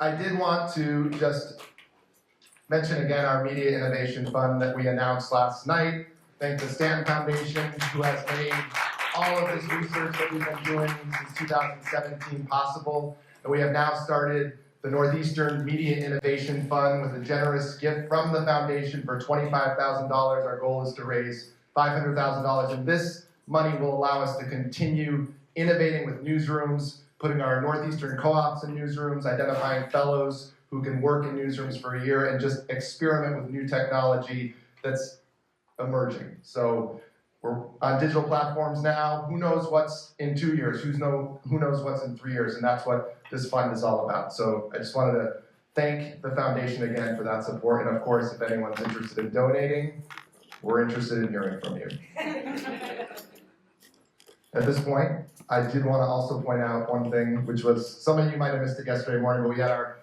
I did want to just mention again our Media Innovation Fund that we announced last night. Thank the Stanton Foundation, who has made all of this research that we've been doing since 2017 possible. And we have now started the Northeastern Media Innovation Fund with a generous gift from the foundation for $25,000. Our goal is to raise $500,000, and this money will allow us to continue innovating with newsrooms, putting our Northeastern co-ops in newsrooms, identifying fellows who can work in newsrooms for a year, and just experiment with new technology that's emerging. So we're on digital platforms now. Who knows what's in 2 years? Who knows what's in 3 years? And that's what this fund is all about. So I just wanted to thank the foundation again for that support. And of course, if anyone's interested in donating, we're interested in hearing from you. At this point, I did want to also point out one thing, which was, some of you might have missed it yesterday morning, but we had our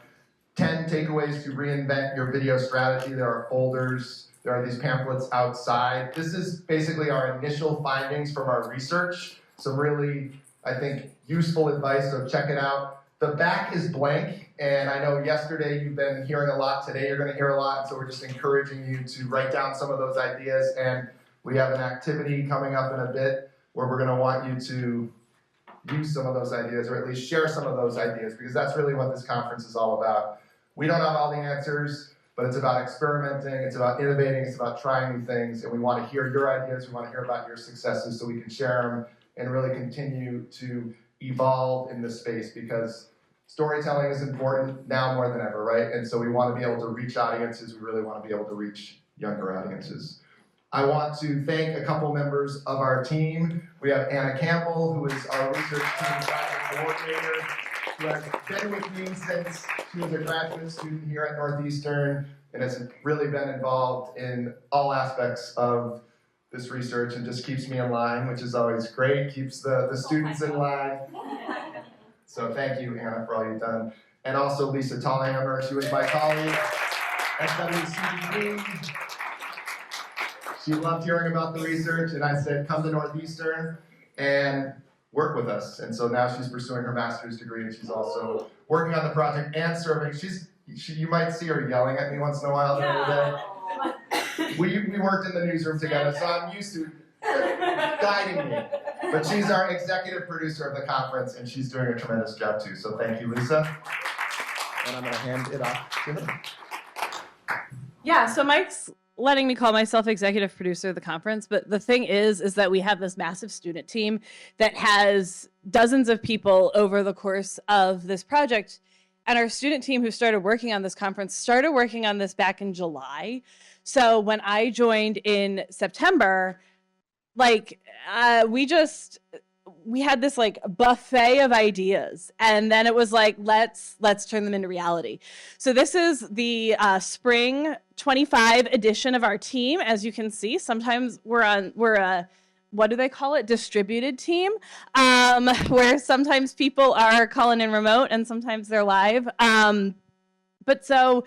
10 takeaways to reinvent your video strategy. There are folders. There are these pamphlets outside. This is basically our initial findings from our research. Some really, I think, useful advice, so check it out. The back is blank, and I know yesterday you've been hearing a lot. Today you're going to hear a lot, so we're just encouraging you to write down some of those ideas, and we have an activity coming up in a bit where we're going to want you to use some of those ideas, or at least share some of those ideas, because that's really what this conference is all about. We don't have all the answers, but it's about experimenting, it's about innovating, it's about trying new things, and we want to hear your ideas, we want to hear about your successes so we can share them and really continue to evolve in this space, because storytelling is important now more than ever, right? And so we want to be able to reach audiences, we really want to be able to reach younger audiences. I want to thank a couple members of our team. We have Hannah Campbell, who is our research team project coordinator, who has been with me since she was a graduate student here at Northeastern and has really been involved in all aspects of this research and just keeps me in line, which is always great, keeps the students in line. So thank you, Hannah, for all you've done. And also Lisa Thalhamer, she was my colleague at WCDD. She loved hearing about the research, and I said, come to Northeastern and work with us. And so now she's pursuing her master's degree, and she's also working on the project and serving. You might see her yelling at me once in a while during the day. We worked in the newsroom together, so I'm used to guiding me. But she's our executive producer of the conference, and she's doing a tremendous job too. So thank you, Lisa. And I'm going to hand it off to her. Yeah, so Mike's letting me call myself executive producer of the conference, but the thing is that we have this massive student team that has dozens of people over the course of this project. And our student team who started working on this conference started working on this back in July. So when I joined in September, we had this buffet of ideas, and then it was like, let's turn them into reality. So this is the spring 25 edition of our team. As you can see, sometimes we're a what do they call it? Distributed team, where sometimes people are calling in remote and sometimes they're live. But so,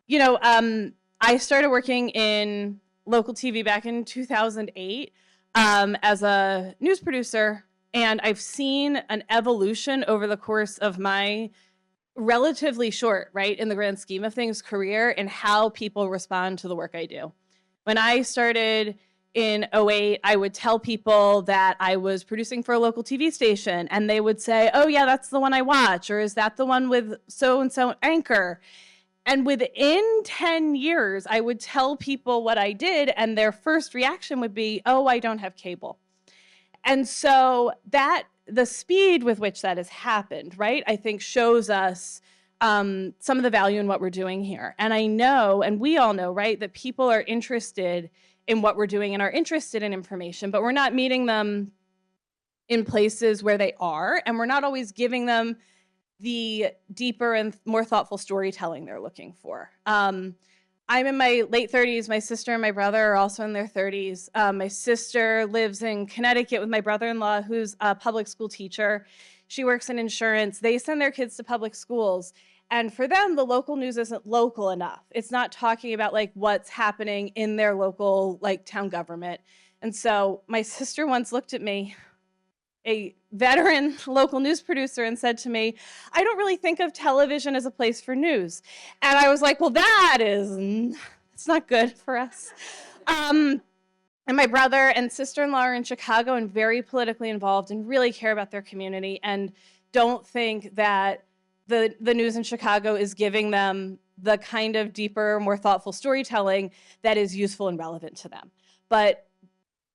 I started working in local TV back in 2008 as a news producer. And I've seen an evolution over the course of my relatively short, right, in the grand scheme of things, career, and how people respond to the work I do. When I started in 2008, I would tell people that I was producing for a local TV station, and they would say, oh yeah, that's the one I watch, or is that the one with so-and-so anchor? And within 10 years, I would tell people what I did, and their first reaction would be, oh, I don't have cable. And so the speed with which that has happened, right, I think shows us some of the value in what we're doing here. And I know, and we all know, right, that people are interested in what we're doing and are interested in information, but we're not meeting them in places where they are, and we're not always giving them the deeper and more thoughtful storytelling they're looking for. I'm in my late 30s. My sister and my brother are also in their 30s. My sister lives in Connecticut with my brother-in-law, who's a public school teacher. She works in insurance. They send their kids to public schools. And for them, the local news isn't local enough. It's not talking about what's happening in their local town government. And so my sister once looked at me a veteran local news producer and said to me, I don't really think of television as a place for news. And I was like, well, it's not good for us. And my brother and sister-in-law are in Chicago and very politically involved and really care about their community and don't think that the news in Chicago is giving them the kind of deeper, more thoughtful storytelling that is useful and relevant to them. But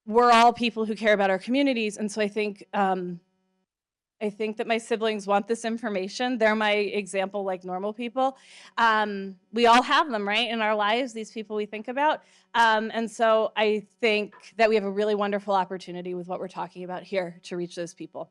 we're all people who care about our communities, and so I think that my siblings want this information. They're my example, like normal people. We all have them, right, in our lives, these people we think about. And so I think that we have a really wonderful opportunity with what we're talking about here to reach those people.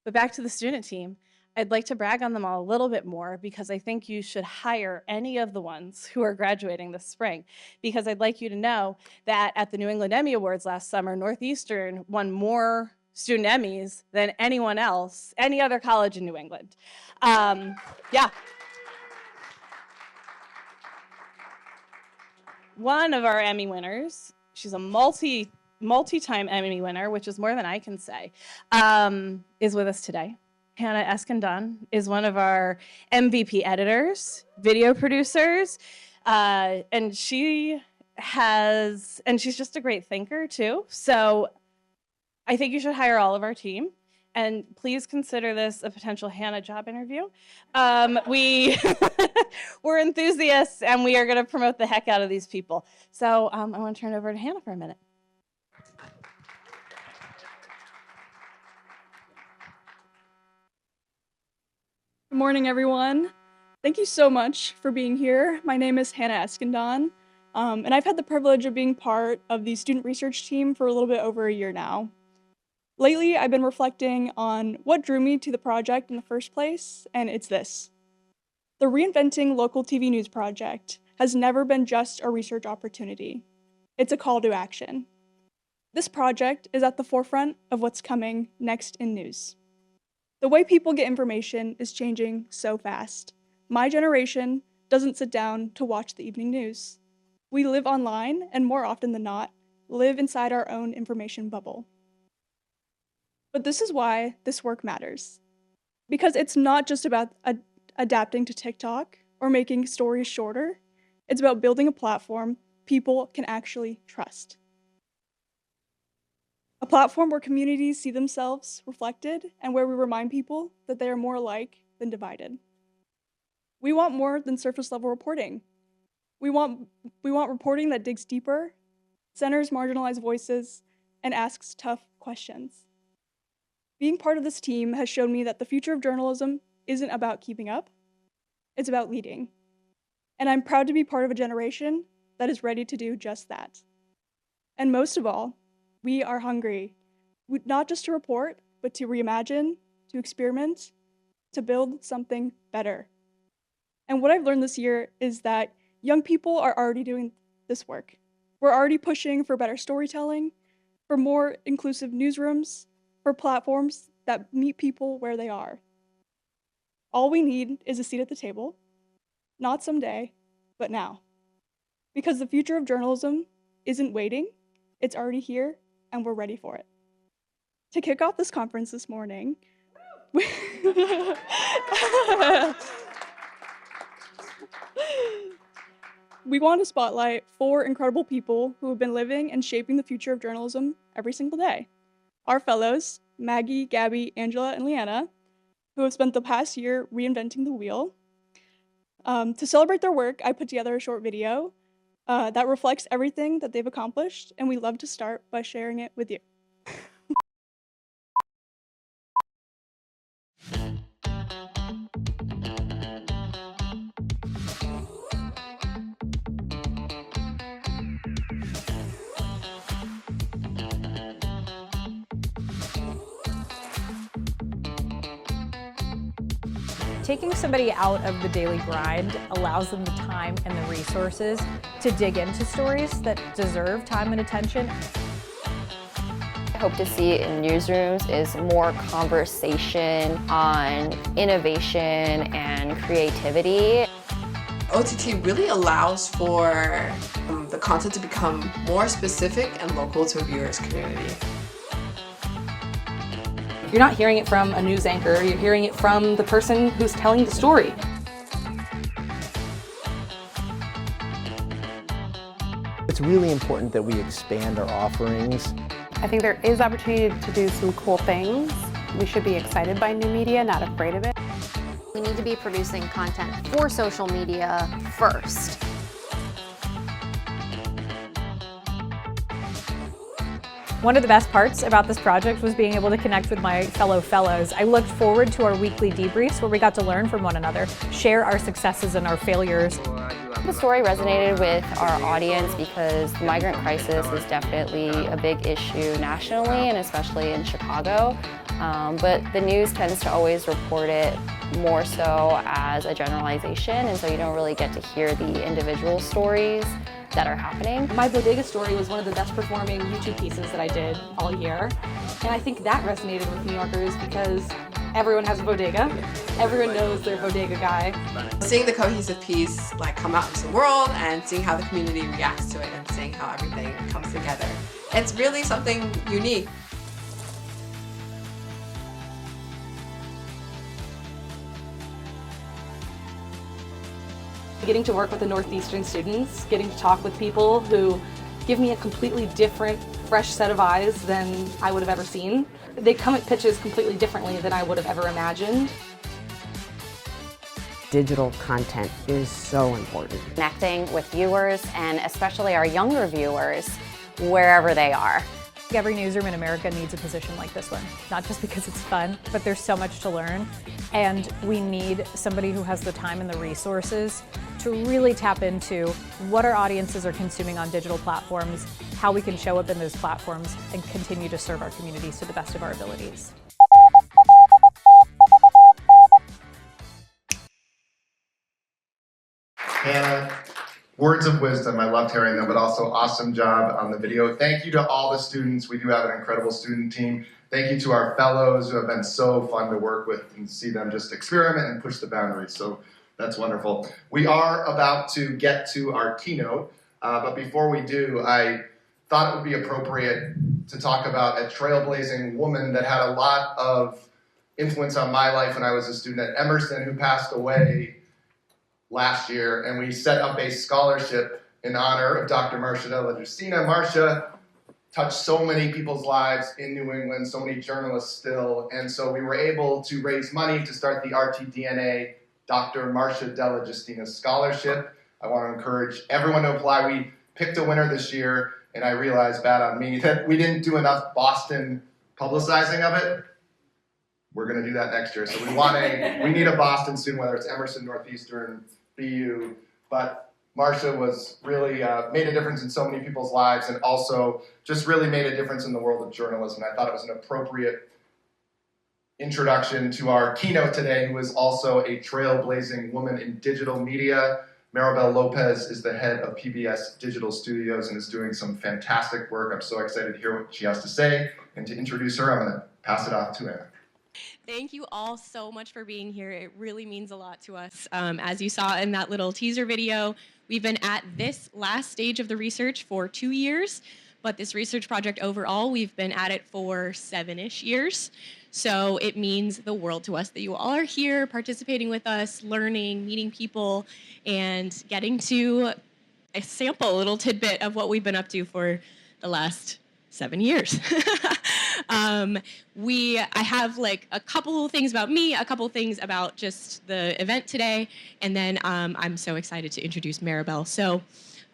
But back to the student team, I'd like to brag on them all a little bit more because I think you should hire any of the ones who are graduating this spring. Because I'd like you to know that at the New England Emmy Awards last summer, Northeastern won more Student Emmys than anyone else, any other college in New England. Yeah. One of our Emmy winners, she's a multi-time Emmy winner, which is more than I can say, is with us today. Hannah Escandon is one of our MVP editors, video producers, and she's just a great thinker too. So I think you should hire all of our team, and please consider this a potential Hannah job interview. We're enthusiasts, and we are going to promote the heck out of these people. So I want to turn it over to Hannah for a minute. Good morning, everyone. Thank you so much for being here. My name is Hannah Escandon, and I've had the privilege of being part of the student research team for a little bit over a year now. Lately, I've been reflecting on what drew me to the project in the first place, and it's this. The Reinventing Local TV News project has never been just a research opportunity. It's a call to action. This project is at the forefront of what's coming next in news. The way people get information is changing so fast. My generation doesn't sit down to watch the evening news. We live online, and more often than not, live inside our own information bubble. But this is why this work matters. Because it's not just about adapting to TikTok or making stories shorter. It's about building a platform people can actually trust. A platform where communities see themselves reflected and where we remind people that they are more alike than divided. We want more than surface level reporting. We want reporting that digs deeper, centers marginalized voices, and asks tough questions. Being part of this team has shown me that the future of journalism isn't about keeping up, it's about leading. And I'm proud to be part of a generation that is ready to do just that. And most of all, we are hungry, not just to report, but to reimagine, to experiment, to build something better. And what I've learned this year is that young people are already doing this work. We're already pushing for better storytelling, for more inclusive newsrooms, for platforms that meet people where they are. All we need is a seat at the table, not someday, but now. Because the future of journalism isn't waiting, it's already here, and we're ready for it. To kick off this conference this morning, we want to spotlight 4 incredible people who have been living and shaping the future of journalism every single day. Our fellows, Maggie, Gabby, Angela, and Leanna, who have spent the past year reinventing the wheel. To celebrate their work, I put together a short video that reflects everything that they've accomplished, and we love to start by sharing it with you. Taking somebody out of the daily grind allows them the time and the resources to dig into stories that deserve time and attention. I hope to see in newsrooms is more conversation on innovation and creativity. OTT really allows for the content to become more specific and local to a viewer's community. You're not hearing it from a news anchor, you're hearing it from the person who's telling the story. It's really important that we expand our offerings. I think there is opportunity to do some cool things. We should be excited by new media, not afraid of it. We need to be producing content for social media first. One of the best parts about this project was being able to connect with my fellow fellows. I looked forward to our weekly debriefs where we got to learn from one another, share our successes and our failures. The story resonated with our audience because the migrant crisis is definitely a big issue nationally and especially in Chicago. But the news tends to always report it more so as a generalization, and so you don't really get to hear the individual stories that are happening. My bodega story was one of the best performing YouTube pieces that I did all year. And I think that resonated with New Yorkers because everyone has a bodega. Everyone knows their bodega guy. Seeing the cohesive piece like come out into the world and seeing how the community reacts to it and seeing how everything comes together. It's really something unique. Getting to work with the Northeastern students, getting to talk with people who give me a completely different, fresh set of eyes than I would have ever seen. They come at pitches completely differently than I would have ever imagined. Digital content is so important. Connecting with viewers, and especially our younger viewers, wherever they are. Every newsroom in America needs a position like this one, not just because it's fun, but there's so much to learn. And we need somebody who has the time and the resources to really tap into what our audiences are consuming on digital platforms, how we can show up in those platforms, and continue to serve our communities to the best of our abilities. Hannah, words of wisdom. I loved hearing them, but also awesome job on the video. Thank you to all the students. We do have an incredible student team. Thank you to our fellows who have been so fun to work with and see them just experiment and push the boundaries. So that's wonderful. We are about to get to our keynote, but before we do, I thought it would be appropriate to talk about a trailblazing woman that had a lot of influence on my life when I was a student at Emerson, who passed away last year, and we set up a scholarship in honor of Dr. Marsha, Della, Giustina. Marsha touched so many people's lives in New England, so many journalists still, and so we were able to raise money to start the RTDNA Dr. Marsha, Della, Giustina Scholarship. I want to encourage everyone to apply. We picked a winner this year, and I realized, bad on me, that we didn't do enough Boston publicizing of it. We're going to do that next year. So we need a Boston student, whether it's Emerson, Northeastern, BU, but Marsha was really made a difference in so many people's lives, and also just really made a difference in the world of journalism. I thought it was an appropriate introduction to our keynote today, who is also a trailblazing woman in digital media. Maribel Lopez is the head of PBS Digital Studios and is doing some fantastic work. I'm so excited to hear what she has to say, and to introduce her, I'm going to pass it off to Anna. Thank you all so much for being here. It really means a lot to us. As you saw in that little teaser video, we've been at this last stage of the research for 2 years, but this research project overall, we've been at it for 7-ish years. So it means the world to us that you all are here, participating with us, learning, meeting people, and getting to sample a little tidbit of what we've been up to for the last 7 years. I have like a couple things about me, a couple things about just the event today, and then I'm so excited to introduce Maribel. So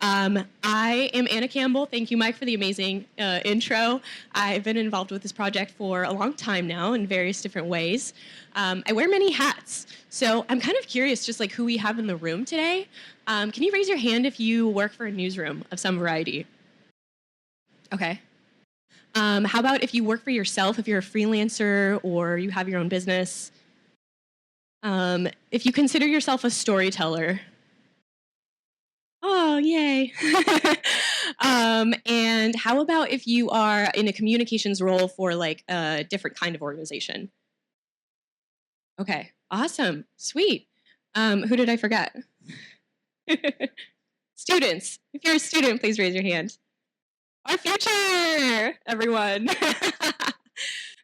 I am Anna Campbell. Thank you, Mike, for the amazing intro. I've been involved with this project for a long time now in various different ways. I wear many hats, so I'm kind of curious just like who we have in the room today. Can you raise your hand if you work for a newsroom of some variety? Okay. How about if you work for yourself, if you're a freelancer or you have your own business? If you consider yourself a storyteller. Oh, yay. And how about if you are in a communications role for like a different kind of organization? Okay, awesome, sweet. Who did I forget? Students. If you're a student, please raise your hand. Our future, everyone.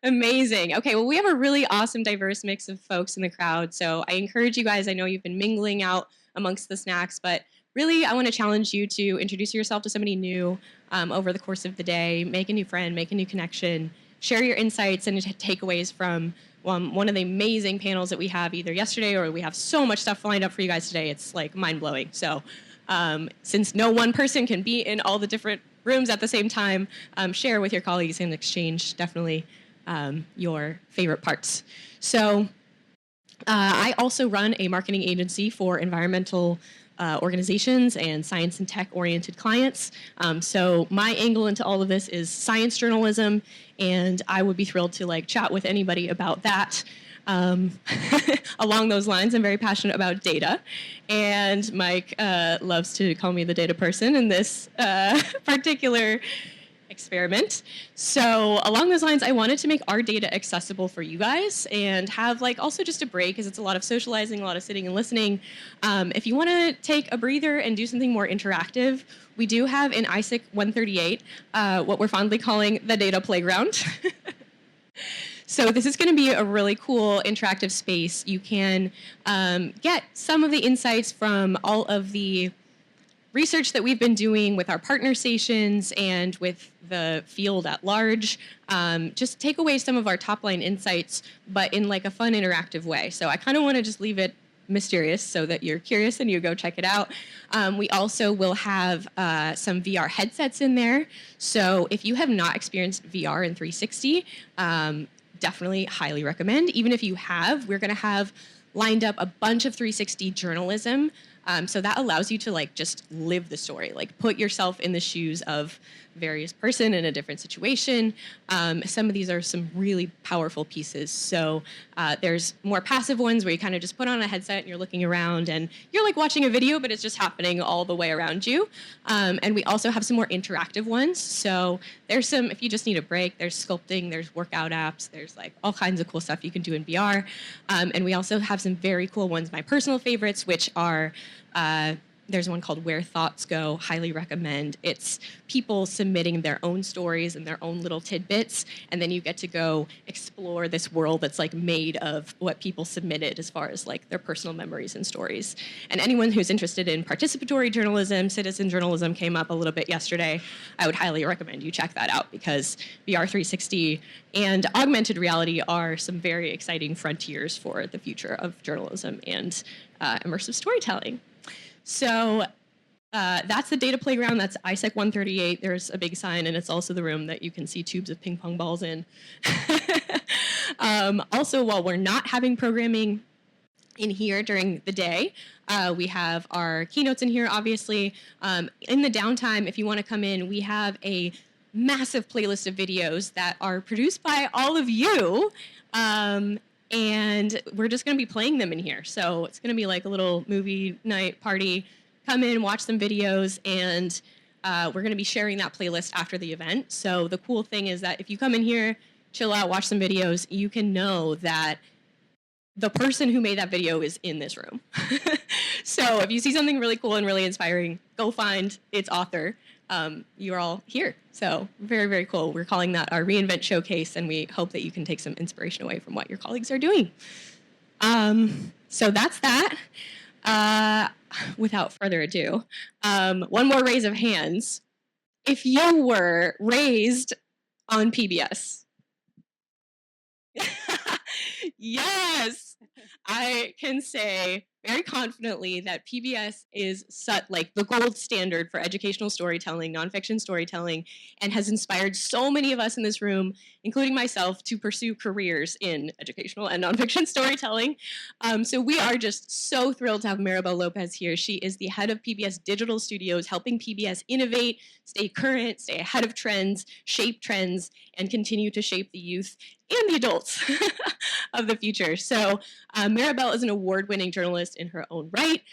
Amazing. Okay, well, we have a really awesome, diverse mix of folks in the crowd. So I encourage you guys, I know you've been mingling out amongst the snacks, but really, I want to challenge you to introduce yourself to somebody new over the course of the day, make a new friend, make a new connection, share your insights and takeaways from one of the amazing panels that we have either yesterday or we have so much stuff lined up for you guys today. It's like mind-blowing. So since no one person can be in all the different rooms at the same time, share with your colleagues and exchange definitely your favorite parts. So I also run a marketing agency for environmental organizations and science and tech-oriented clients. So my angle into all of this is science journalism, and I would be thrilled to like chat with anybody about that. Along those lines, I'm very passionate about data, and Mike loves to call me the data person in this particular experiment. So along those lines, I wanted to make our data accessible for you guys and have like also just a break, because it's a lot of socializing, a lot of sitting and listening. If you want to take a breather and do something more interactive, we do have in ISEC 138 what we're fondly calling the data playground. So this is going to be a really cool interactive space. You can get some of the insights from all of the research that we've been doing with our partner stations and with the field at large. Just take away some of our top line insights, but in like a fun interactive way. So I kind of want to just leave it mysterious so that you're curious and you go check it out. We also will have some VR headsets in there. So if you have not experienced VR in 360, definitely highly recommend. Even if you have, we're going to have lined up a bunch of 360 journalism. So that allows you to like just live the story, like put yourself in the shoes of various person in a different situation. Some of these are some really powerful pieces. So there's more passive ones where you kind of just put on a headset and you're looking around and you're like watching a video, but it's just happening all the way around you. And we also have some more interactive ones. So there's some, if you just need a break, there's sculpting, there's workout apps, there's like all kinds of cool stuff you can do in VR. And we also have some very cool ones, my personal favorites, which are there's one called Where Thoughts Go, highly recommend. It's people submitting their own stories and their own little tidbits, and then you get to go explore this world that's like made of what people submitted as far as like their personal memories and stories. And anyone who's interested in participatory journalism, citizen journalism came up a little bit yesterday, I would highly recommend you check that out, because VR 360 and augmented reality are some very exciting frontiers for the future of journalism and immersive storytelling. So that's the data playground. That's ISEC 138. There's a big sign, and it's also the room that you can see tubes of ping pong balls in. Also, while we're not having programming in here during the day, we have our keynotes in here, obviously. In the downtime, if you want to come in, we have a massive playlist of videos that are produced by all of you. And we're just going to be playing them in here. So it's going to be like a little movie night party. Come in, watch some videos, and we're going to be sharing that playlist after the event. So the cool thing is that if you come in here, chill out, watch some videos, you can know that the person who made that video is in this room. So if you see something really cool and really inspiring, go find its author. You're all here. So very, very cool. We're calling that our Reinvent Showcase, and we hope that you can take some inspiration away from what your colleagues are doing. So that's that. Without further ado, one more raise of hands. If you were raised on PBS. Yes, I can say very confidently that PBS is like the gold standard for educational storytelling, nonfiction storytelling, and has inspired so many of us in this room, including myself, to pursue careers in educational and nonfiction storytelling. So we are just so thrilled to have Maribel Lopez here. She is the head of PBS Digital Studios, helping PBS innovate, stay current, stay ahead of trends, shape trends, and continue to shape the youth and the adults of the future. So Maribel is an award-winning journalist in her own right.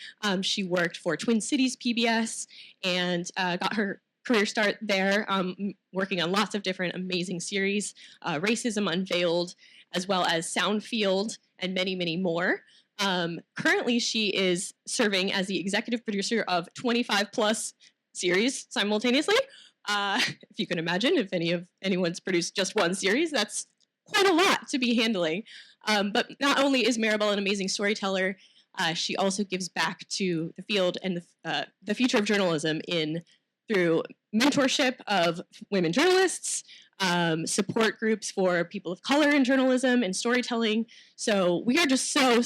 She worked for Twin Cities PBS and got her career start there, working on lots of different amazing series, Racism Unveiled, as well as Soundfield, and many, many more. Currently, she is serving as the executive producer of 25 plus series simultaneously. If you can imagine, if anyone's produced just one series, that's quite a lot to be handling. But not only is Maribel an amazing storyteller, she also gives back to the field and the future of journalism through mentorship of women journalists, support groups for people of color in journalism and storytelling. So we are just so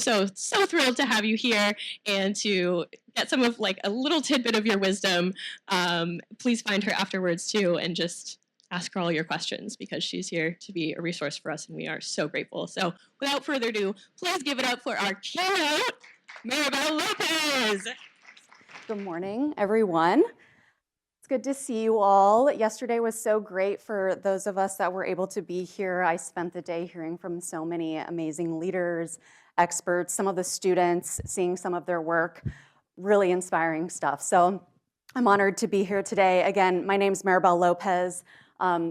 thrilled to have you here and to get some of like a little tidbit of your wisdom. Please find her afterwards too and just ask her all your questions because she's here to be a resource for us and we are so grateful. So without further ado, please give it up for our keynote, Maribel Lopez. Good morning, everyone. It's good to see you all. Yesterday was so great for those of us that were able to be here. I spent the day hearing from so many amazing leaders, experts, some of the students, seeing some of their work, really inspiring stuff. So I'm honored to be here today. Again, my name's Maribel Lopez.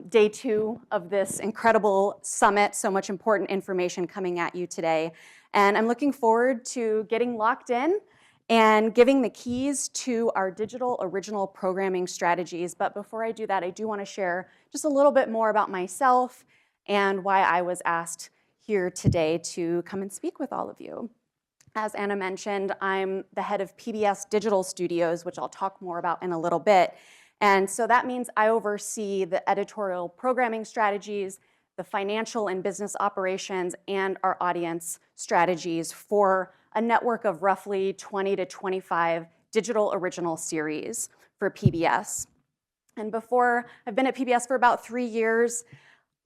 Day 2 of this incredible summit, so much important information coming at you today. And I'm looking forward to getting locked in and giving the keys to our digital original programming strategies. But before I do that, I do want to share just a little bit more about myself and why I was asked here today to come and speak with all of you. As Anna mentioned, I'm the head of PBS Digital Studios, which I'll talk more about in a little bit. And so that means I oversee the editorial programming strategies, the financial and business operations, and our audience strategies for a network of roughly 20 to 25 digital original series for PBS. And I've been at PBS for about 3 years.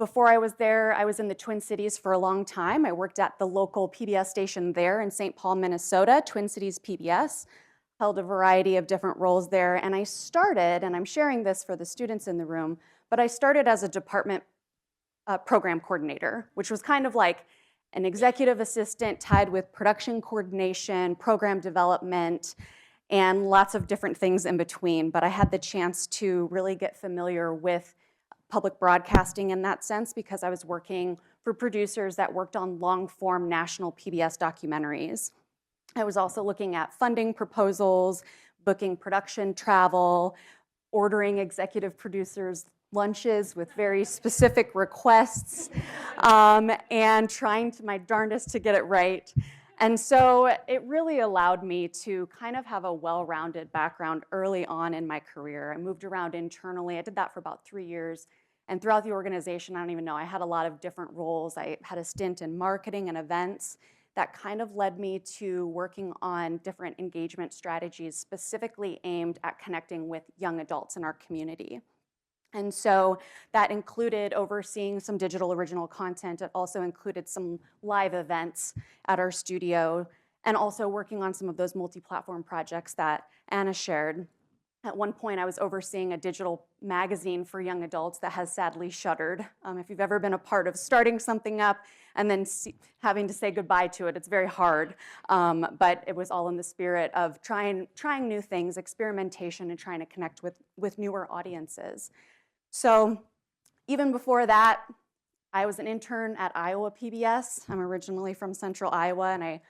Before I was there, I was in the Twin Cities for a long time. I worked at the local PBS station there in St. Paul, Minnesota, Twin Cities PBS. Held a variety of different roles there, and I started, and I'm sharing this for the students in the room, but I started as a department program coordinator, which was kind of like an executive assistant tied with production coordination, program development, and lots of different things in between. But I had the chance to really get familiar with public broadcasting in that sense because I was working for producers that worked on long-form national PBS documentaries. I was also looking at funding proposals, booking production travel, ordering executive producers lunches with very specific requests, and trying my darndest to get it right. And so it really allowed me to kind of have a well-rounded background early on in my career. I moved around internally. I did that for about 3 years. And throughout the organization, I don't even know, I had a lot of different roles. I had a stint in marketing and events. That kind of led me to working on different engagement strategies specifically aimed at connecting with young adults in our community. And so that included overseeing some digital original content. It also included some live events at our studio and also working on some of those multi-platform projects that Anna shared. At one point, I was overseeing a digital magazine for young adults that has sadly shuttered. If you've ever been a part of starting something up and then having to say goodbye to it, it's very hard. But it was all in the spirit of trying new things, experimentation, and trying to connect with newer audiences. So even before that, I was an intern at Iowa PBS. I'm originally from Central Iowa, and I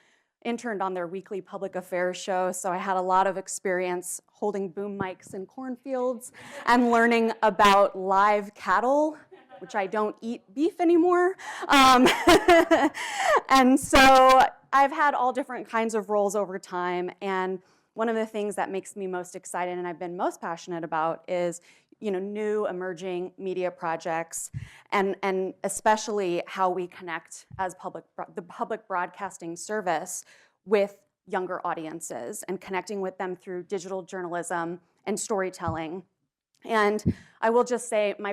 interned on their weekly public affairs show, so I had a lot of experience holding boom mics in cornfields and learning about live cattle, which I don't eat beef anymore. And so I've had all different kinds of roles over time, and one of the things that makes me most excited and I've been most passionate about is new emerging media projects and especially how we connect as the public broadcasting service with younger audiences and connecting with them through digital journalism and storytelling. And I will just say one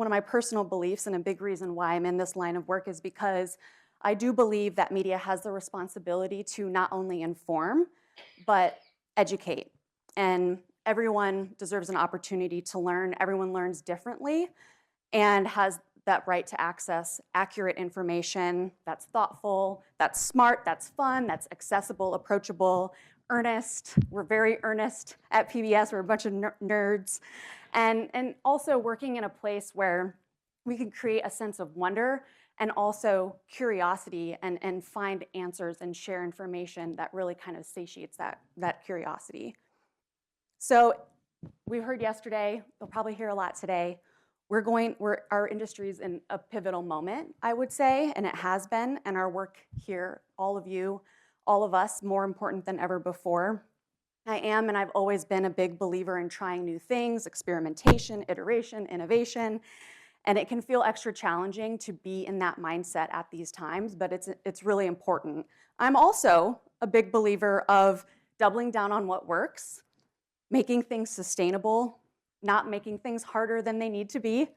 of my personal beliefs and a big reason why I'm in this line of work is because I do believe that media has the responsibility to not only inform, but educate. And everyone deserves an opportunity to learn. Everyone learns differently and has that right to access accurate information that's thoughtful, that's smart, that's fun, that's accessible, approachable, earnest. We're very earnest at PBS. We're a bunch of nerds. And also working in a place where we can create a sense of wonder and also curiosity and find answers and share information that really kind of satiates that curiosity. So we heard yesterday, we'll probably hear a lot today, Our industry's in a pivotal moment, I would say, and it has been, and our work here, all of you, all of us, more important than ever before. I am, and I've always been a big believer in trying new things, experimentation, iteration, innovation, and it can feel extra challenging to be in that mindset at these times, but it's really important. I'm also a big believer of doubling down on what works, making things sustainable, not making things harder than they need to be,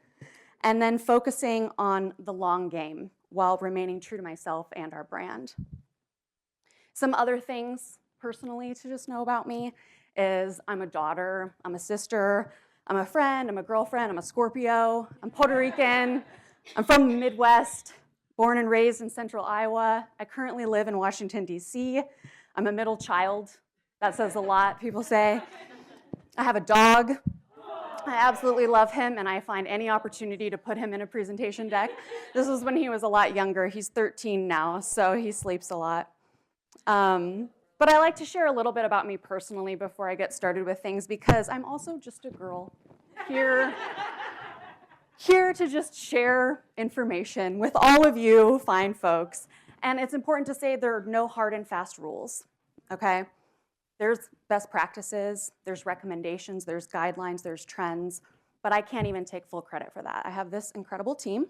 and then focusing on the long game while remaining true to myself and our brand. Some other things personally to just know about me is I'm a daughter, I'm a sister, I'm a friend, I'm a girlfriend, I'm a Scorpio, I'm Puerto Rican, I'm from the Midwest, born and raised in central Iowa. I currently live in Washington, D.C. I'm a middle child. That says a lot, people say. I have a dog. I absolutely love him, and I find any opportunity to put him in a presentation deck. This was when he was a lot younger. He's 13 now, so he sleeps a lot. But I like to share a little bit about me personally before I get started with things, because I'm also just a girl here to just share information with all of you fine folks. And it's important to say there are no hard and fast rules, okay? There's best practices, there's recommendations, there's guidelines, there's trends, but I can't even take full credit for that. I have this incredible team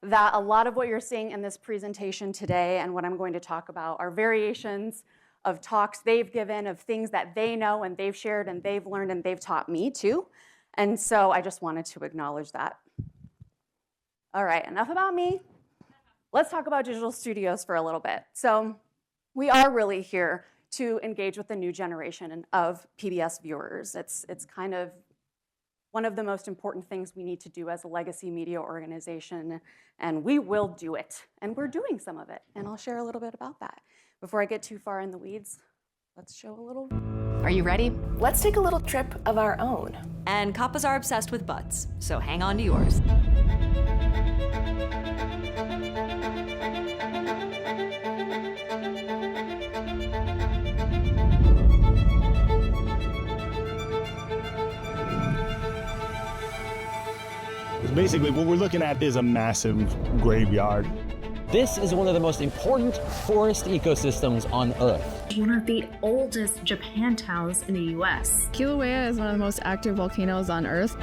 that a lot of what you're seeing in this presentation today and what I'm going to talk about are variations of talks they've given, of things that they know and they've shared and they've learned and they've taught me too. And so I just wanted to acknowledge that. All right, enough about me. Let's talk about digital studios for a little bit. So we are really here to engage with the new generation of PBS viewers. It's kind of one of the most important things we need to do as a legacy media organization, and we will do it. And we're doing some of it, and I'll share a little bit about that. Before I get too far in the weeds, let's show a little. Are you ready? Let's take a little trip of our own. And Kappas are obsessed with butts, so hang on to yours. Basically, what we're looking at is a massive graveyard. This is one of the most important forest ecosystems on Earth. One of the oldest Japan towns in the US. Kilauea is one of the most active volcanoes on Earth.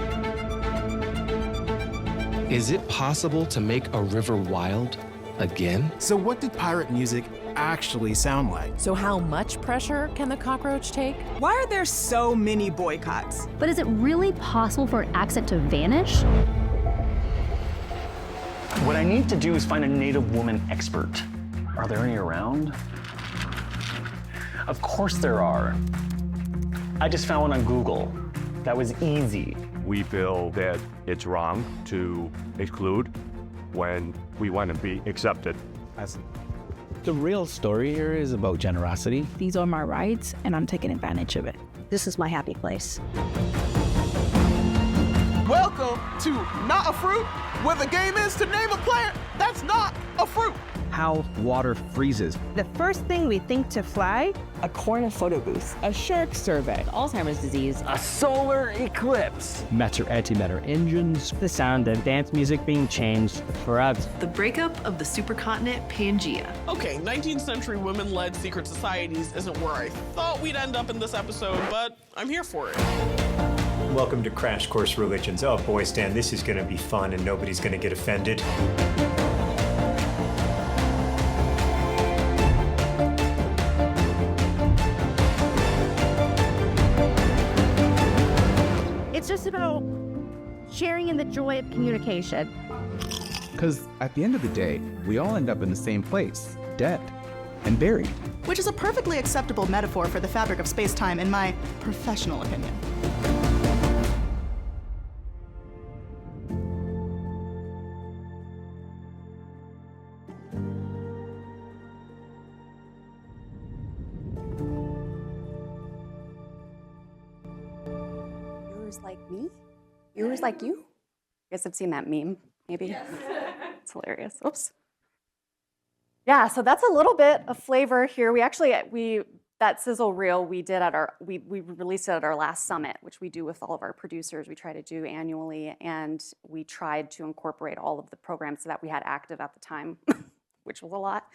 Is it possible to make a river wild again? So what did pirate music actually sound like? So how much pressure can the cockroach take? Why are there so many boycotts? But is it really possible for an accent to vanish? What I need to do is find a Native woman expert. Are there any around? Of course there are. I just found one on Google. That was easy. We feel that it's wrong to exclude when we want to be accepted. The real story here is about generosity. These are my rights, and I'm taking advantage of it. This is my happy place. Welcome to Not a Fruit, where the game is to name a plant that's not a fruit. How water freezes. The first thing we think to fly, a corn photo booth, a shark survey, Alzheimer's disease, a solar eclipse, matter antimatter engines, the sound of dance music being changed for us, the breakup of the supercontinent Pangea. Okay, 19th century women-led secret societies isn't where I thought we'd end up in this episode, but I'm here for it. Welcome to Crash Course Religions. Oh boy, Stan, this is gonna be fun and nobody's gonna get offended. It's just about sharing in the joy of communication. Because at the end of the day, we all end up in the same place, dead and buried. Which is a perfectly acceptable metaphor for the fabric of space-time, in my professional opinion. Like me? Viewers like you? You guys have seen that meme, maybe? Yes. It's hilarious. Oops. Yeah, so that's a little bit of flavor here. That that sizzle reel we did at we released it at our last summit, which we do with all of our producers. We try to do annually, and we tried to incorporate all of the programs that we had active at the time, which was a lot.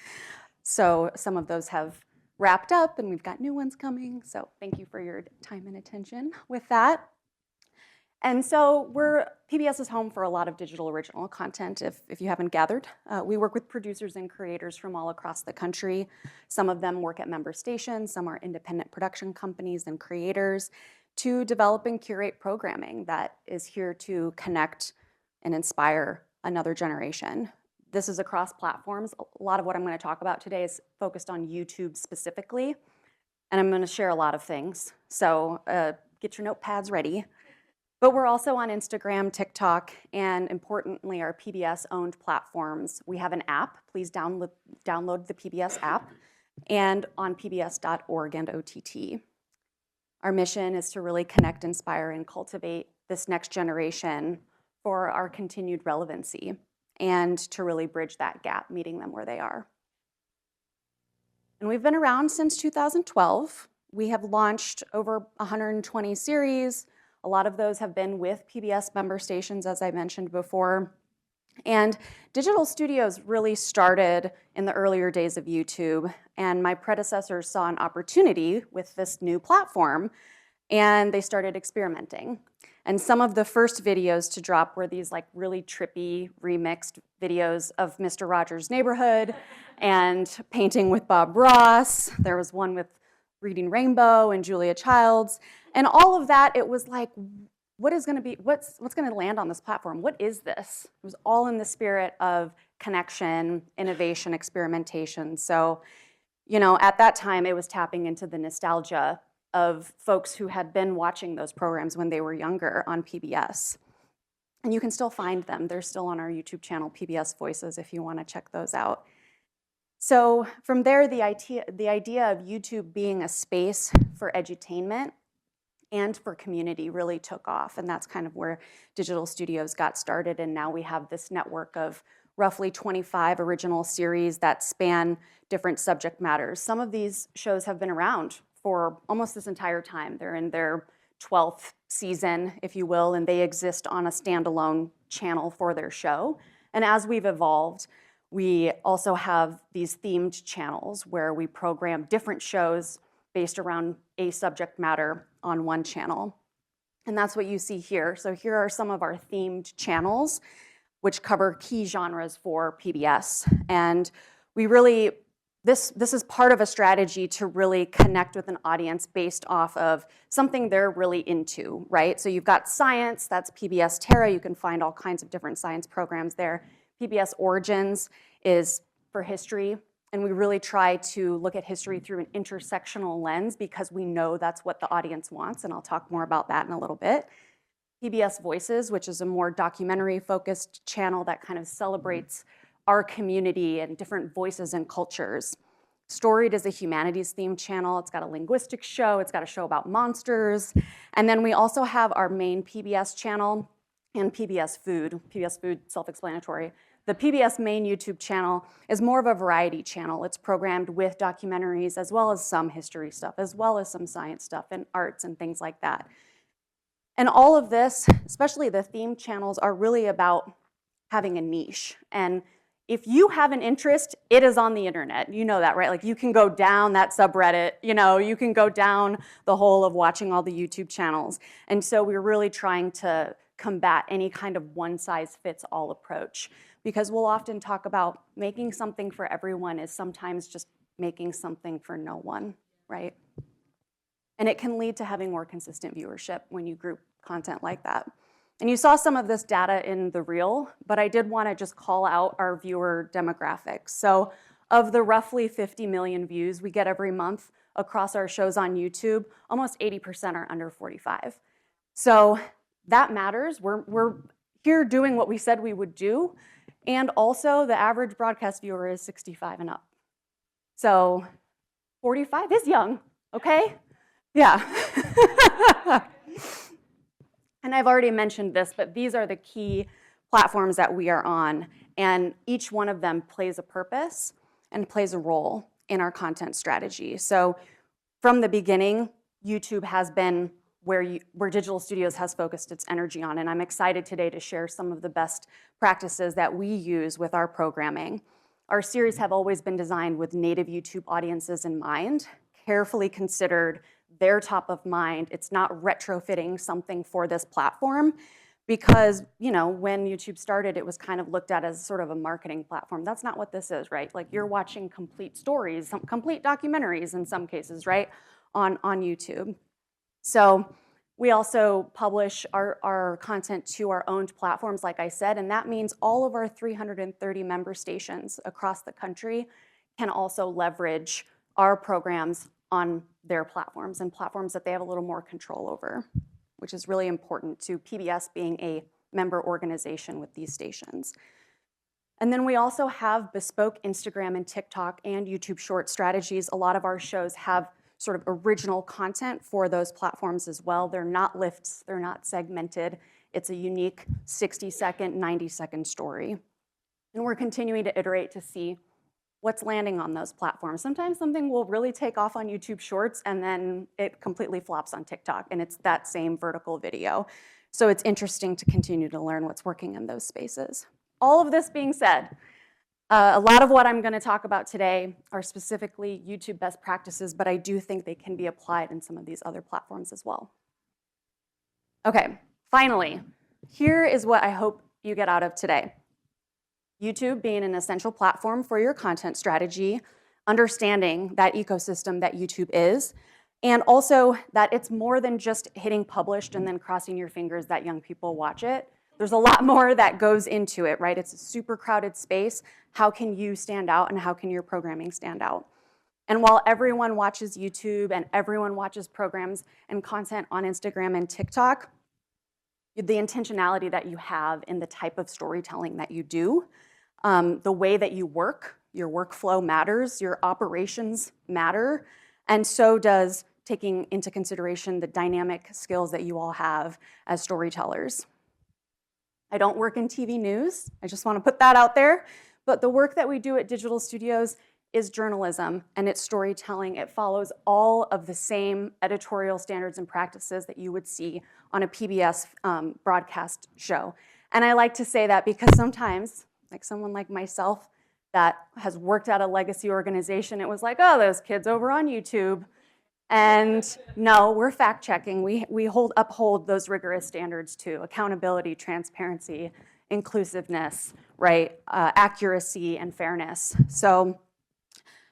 So some of those have wrapped up, and we've got new ones coming. So thank you for your time and attention with that. And so PBS is home for a lot of digital original content, if you haven't gathered. We work with producers and creators from all across the country. Some of them work at member stations, some are independent production companies and creators, to develop and curate programming that is here to connect and inspire another generation. This is across platforms. A lot of what I'm going to talk about today is focused on YouTube specifically, and I'm going to share a lot of things. So get your notepads ready. But we're also on Instagram, TikTok, and importantly, our PBS-owned platforms. We have an app. Please download the PBS app, and on pbs.org and OTT. Our mission is to really connect, inspire, and cultivate this next generation for our continued relevancy and to really bridge that gap, meeting them where they are. And we've been around since 2012. We have launched over 120 series. A lot of those have been with PBS member stations, as I mentioned before. And digital studios really started in the earlier days of YouTube, and my predecessors saw an opportunity with this new platform, and they started experimenting. And some of the first videos to drop were these like really trippy remixed videos of Mr. Rogers' Neighborhood and Painting with Bob Ross. There was one with Reading Rainbow and Julia Childs. And all of that, it was like, what's going to land on this platform? What is this? It was all in the spirit of connection, innovation, experimentation. So, you know, at that time, it was tapping into the nostalgia of folks who had been watching those programs when they were younger on PBS. And you can still find them. They're still on our YouTube channel, PBS Voices, if you want to check those out. So from there, the idea of YouTube being a space for edutainment and for community really took off, and that's kind of where digital studios got started, and now we have this network of roughly 25 original series that span different subject matters. Some of these shows have been around for almost this entire time. They're in their 12th season, if you will, and they exist on a standalone channel for their show. And as we've evolved, we also have these themed channels where we program different shows based around a subject matter on one channel. And that's what you see here. So here are some of our themed channels, which cover key genres for PBS. And we really, this is part of a strategy to really connect with an audience based off of something they're really into, right? So you've got science, that's PBS Terra. You can find all kinds of different science programs there. PBS Origins is for history, and we really try to look at history through an intersectional lens because we know that's what the audience wants, and I'll talk more about that in a little bit. PBS Voices, which is a more documentary-focused channel that kind of celebrates our community and different voices and cultures. Storied is a humanities-themed channel. It's got a linguistics show. It's got a show about monsters. And then we also have our main PBS channel and PBS Food. PBS Food, self-explanatory. The PBS main YouTube channel is more of a variety channel. It's programmed with documentaries as well as some history stuff, as well as some science stuff and arts and things like that. And all of this, especially the theme channels, are really about having a niche. And if you have an interest, it is on the internet. You know that, right? Like you can go down that subreddit, you know, you can go down the hole of watching all the YouTube channels. And so we're really trying to combat any kind of one-size-fits-all approach, because we'll often talk about making something for everyone is sometimes just making something for no one, right? And it can lead to having more consistent viewership when you group content like that. And you saw some of this data in the reel, but I did want to just call out our viewer demographics. So of the roughly 50 million views we get every month across our shows on YouTube, almost 80% are under 45. So that matters. We're here doing what we said we would do. And also the average broadcast viewer is 65 and up. So 45 is young, okay? Yeah. And I've already mentioned this, but these are the key platforms that we are on. And each one of them plays a purpose and plays a role in our content strategy. So from the beginning, YouTube has been where Digital Studios has focused its energy on, and I'm excited today to share some of the best practices that we use with our programming. Our series have always been designed with native YouTube audiences in mind, carefully considered, their top of mind. It's not retrofitting something for this platform because, you know, when YouTube started, it was kind of looked at as sort of a marketing platform. That's not what this is, right? Like, you're watching complete stories, some complete documentaries in some cases, right, on YouTube. So we also publish our content to our owned platforms, like I said, and that means all of our 330 member stations across the country can also leverage our programs on their platforms and platforms that they have a little more control over, which is really important to PBS being a member organization with these stations. And then we also have bespoke Instagram and TikTok and YouTube short strategies. A lot of our shows have sort of original content for those platforms as well. They're not lifts, they're not segmented. It's a unique 60-second, 90-second story. And we're continuing to iterate to see what's landing on those platforms. Sometimes something will really take off on YouTube Shorts and then it completely flops on TikTok, and it's that same vertical video. So it's interesting to continue to learn what's working in those spaces. All of this being said, a lot of what I'm going to talk about today are specifically YouTube best practices, but I do think they can be applied in some of these other platforms as well. Okay, finally, here is what I hope you get out of today. YouTube being an essential platform for your content strategy, understanding that ecosystem that YouTube is, and also that it's more than just hitting published and then crossing your fingers that young people watch it. There's a lot more that goes into it, right? It's a super crowded space. How can you stand out and how can your programming stand out? And while everyone watches YouTube and everyone watches programs and content on Instagram and TikTok, the intentionality that you have in the type of storytelling that you do, the way that you work, your workflow matters, your operations matter, and so does taking into consideration the dynamic skills that you all have as storytellers. I don't work in TV news. I just want to put that out there. But the work that we do at Digital Studios is journalism and it's storytelling. It follows all of the same editorial standards and practices that you would see on a PBS broadcast show. And I like to say that because sometimes, like someone like myself that has worked at a legacy organization, it was like, oh, those kids over on YouTube. And no, we're fact checking. We uphold those rigorous standards too: accountability, transparency, inclusiveness, right? Accuracy and fairness. So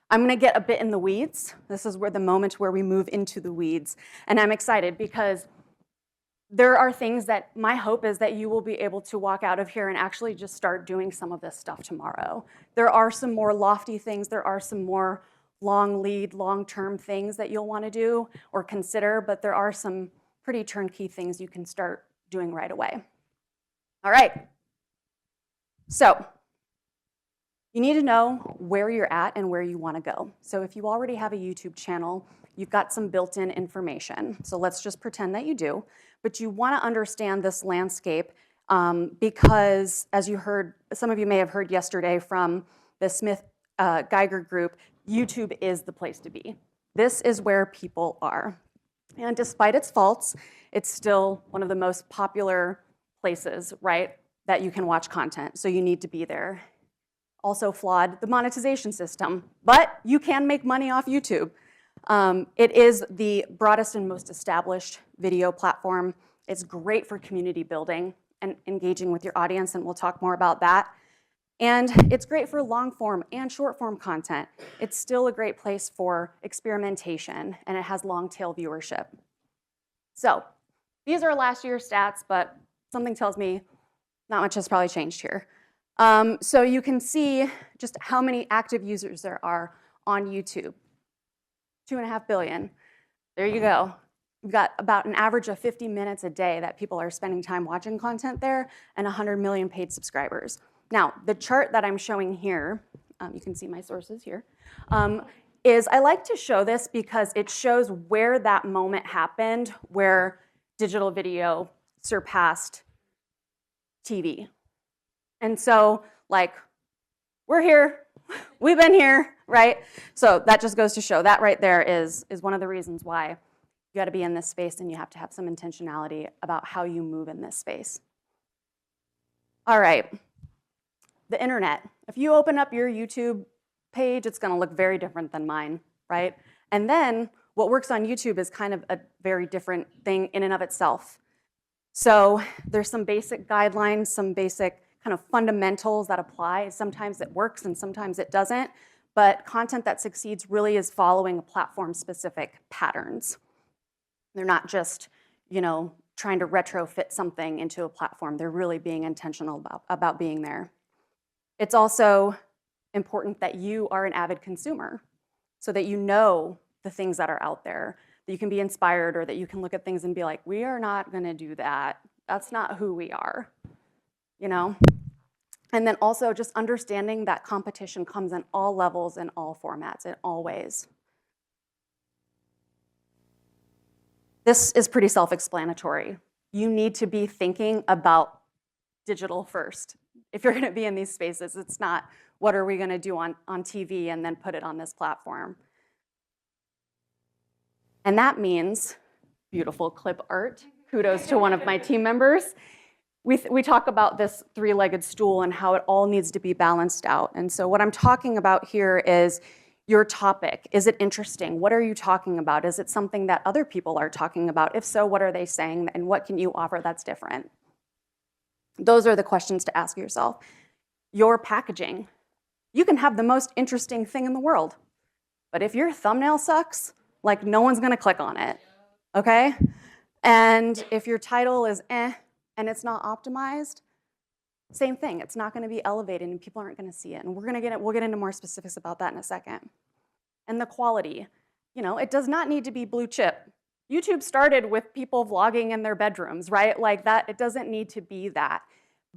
I'm going to get a bit in the weeds. This is where the moment where we move into the weeds. And I'm excited because there are things that my hope is that you will be able to walk out of here and actually just start doing some of this stuff tomorrow. There are some more lofty things. There are some more long lead, long-term things that you'll want to do or consider, but there are some pretty turnkey things you can start doing right away. All right. So you need to know where you're at and where you want to go. So if you already have a YouTube channel, you've got some built-in information. So let's just pretend that you do. But you want to understand this landscape because, as you heard, some of you may have heard yesterday from the Smith-Geiger group, YouTube is the place to be. This is where people are. And despite its faults, it's still one of the most popular places, right, that you can watch content. So you need to be there. Also flawed, the monetization system, but you can make money off YouTube. It is the broadest and most established video platform. It's great for community building and engaging with your audience, and we'll talk more about that. And it's great for long form and short form content. It's still a great place for experimentation, and it has long tail viewership. So these are last year's stats, but something tells me not much has probably changed here. So you can see just how many active users there are on YouTube. 2.5 billion. There you go. We've got about an average of 50 minutes a day that people are spending time watching content there, and 100 million paid subscribers. Now, the chart that I'm showing here, you can see my sources here, is I like to show this because it shows where that moment happened where digital video surpassed TV. And so, like, we're here. We've been here, right? So that just goes to show that right there is one of the reasons why you got to be in this space and you have to have some intentionality about how you move in this space. All right, the internet. If you open up your YouTube page, it's going to look very different than mine, right? And then what works on YouTube is kind of a very different thing in and of itself. So there's some basic guidelines, some basic kind of fundamentals that apply. Sometimes it works and sometimes it doesn't, but content that succeeds really is following platform-specific patterns. They're not just, trying to retrofit something into a platform. They're really being intentional about being there. It's also important that you are an avid consumer so that you know the things that are out there, that you can be inspired or that you can look at things and be like, we are not going to do that. That's not who we are, And then also just understanding that competition comes in all levels, in all formats, in all ways. This is pretty self-explanatory. You need to be thinking about digital first. If you're going to be in these spaces, it's not what are we going to do on TV and then put it on this platform. And that means beautiful clip art. Kudos to one of my team members. We talk about this three-legged stool and how it all needs to be balanced out. And so what I'm talking about here is your topic. Is it interesting? What are you talking about? Is it something that other people are talking about? If so, what are they saying? And what can you offer that's different? Those are the questions to ask yourself. Your packaging. You can have the most interesting thing in the world, but if your thumbnail sucks, like no one's gonna click on it, okay? And if your title is and it's not optimized, same thing. It's not gonna be elevated and people aren't gonna see it. And we'll get into more specifics about that in a second. And the quality, it does not need to be blue chip. YouTube started with people vlogging in their bedrooms, right? Like that, it doesn't need to be that.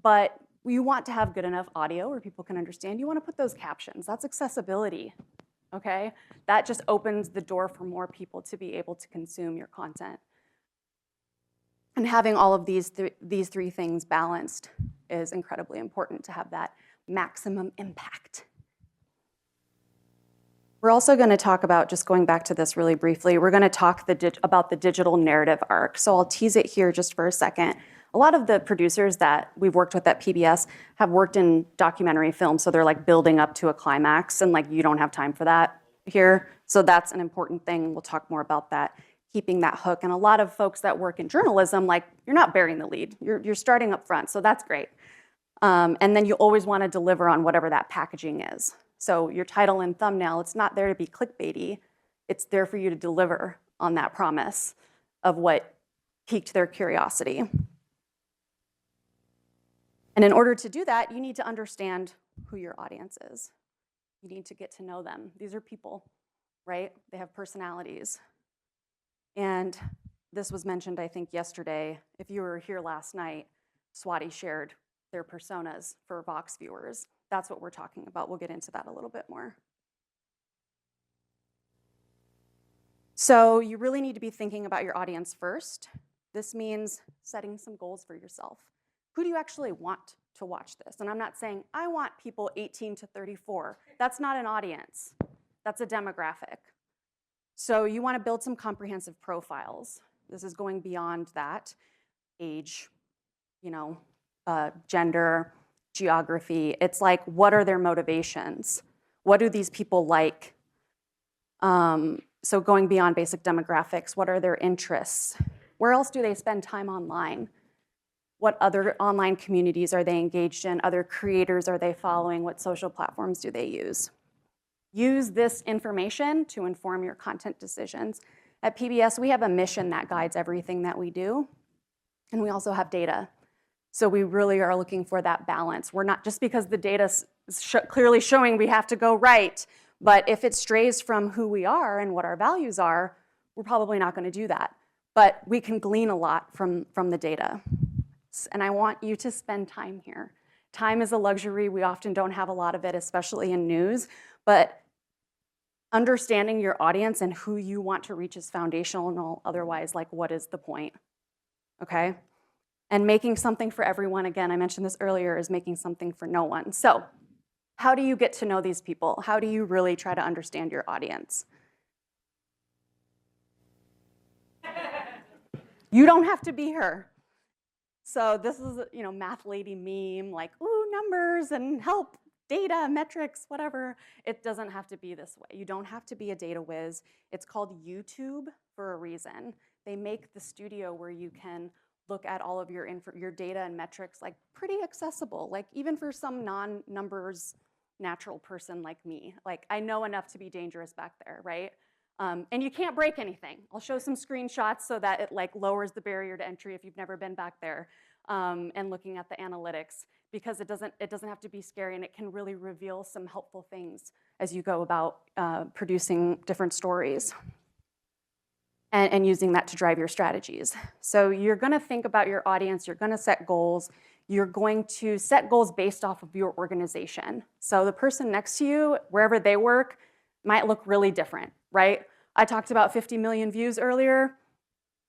But you want to have good enough audio where people can understand. You want to put those captions. That's accessibility, okay? That just opens the door for more people to be able to consume your content. And having all of these three things balanced is incredibly important to have that maximum impact. We're also going to talk about, just going back to this really briefly, we're going to talk about the digital narrative arc. So I'll tease it here just for a second. A lot of the producers that we've worked with at PBS have worked in documentary film, so they're like building up to a climax, and like you don't have time for that here. So that's an important thing. We'll talk more about that, keeping that hook. And a lot of folks that work in journalism, like you're not bearing the lead. You're starting up front, so that's great. And then you always want to deliver on whatever that packaging is. So your title and thumbnail, it's not there to be clickbaity. It's there for you to deliver on that promise of what piqued their curiosity. And in order to do that, you need to understand who your audience is. You need to get to know them. These are people, right? They have personalities. And this was mentioned, I think, yesterday. If you were here last night, Swati shared their personas for Vox viewers. That's what we're talking about. We'll get into that a little bit more. So you really need to be thinking about your audience first. This means setting some goals for yourself. Who do you actually want to watch this? And I'm not saying, I want people 18 to 34. That's not an audience. That's a demographic. So you want to build some comprehensive profiles. This is going beyond that. Age, gender, geography. It's like, what are their motivations? What do these people like? So going beyond basic demographics, what are their interests? Where else do they spend time online? What other online communities are they engaged in? Other creators are they following? What social platforms do they use? Use this information to inform your content decisions. At PBS, we have a mission that guides everything that we do, and we also have data. So we really are looking for that balance. We're not, just because the data is clearly showing we have to go right, but if it strays from who we are and what our values are, we're probably not going to do that. But we can glean a lot from the data. And I want you to spend time here. Time is a luxury. We often don't have a lot of it, especially in news. But understanding your audience and who you want to reach is foundational. Otherwise, like, what is the point? Okay? And making something for everyone, again, I mentioned this earlier, is making something for no one. So How do you get to know these people? How do you really try to understand your audience? You don't have to be her. So this is, math lady meme, like, ooh, numbers and help, data, metrics, whatever. It doesn't have to be this way. You don't have to be a data whiz. It's called YouTube for a reason. They make the studio where you can look at all of your data and metrics like pretty accessible, like even for some non-numbers natural person like me. Like I know enough to be dangerous back there, right? And you can't break anything. I'll show some screenshots so that it like lowers the barrier to entry if you've never been back there and looking at the analytics, because it doesn't have to be scary, and it can really reveal some helpful things as you go about producing different stories and using that to drive your strategies. So you're gonna think about your audience, you're gonna set goals, you're going to set goals based off of your organization. So the person next to you, wherever they work, might look really different, right? I talked about 50 million views earlier.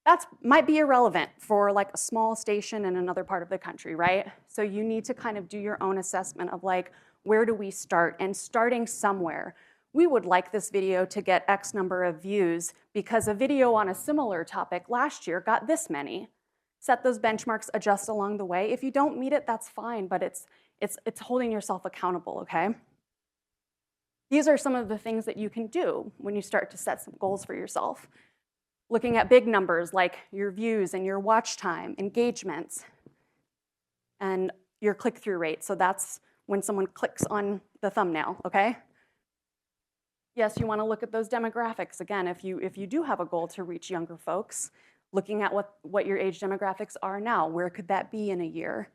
That might be irrelevant for like a small station in another part of the country, right? So you need to kind of do your own assessment of like, where do we start? And starting somewhere. We would like this video to get X number of views because a video on a similar topic last year got this many. Set those benchmarks, adjust along the way. If you don't meet it, that's fine, but it's holding yourself accountable, okay? These are some of the things that you can do when you start to set some goals for yourself. Looking at big numbers like your views and your watch time, engagements, and your click-through rate. So that's when someone clicks on the thumbnail, okay? Yes, you want to look at those demographics. Again, if you do have a goal to reach younger folks, looking at what your age demographics are now, where could that be in a year?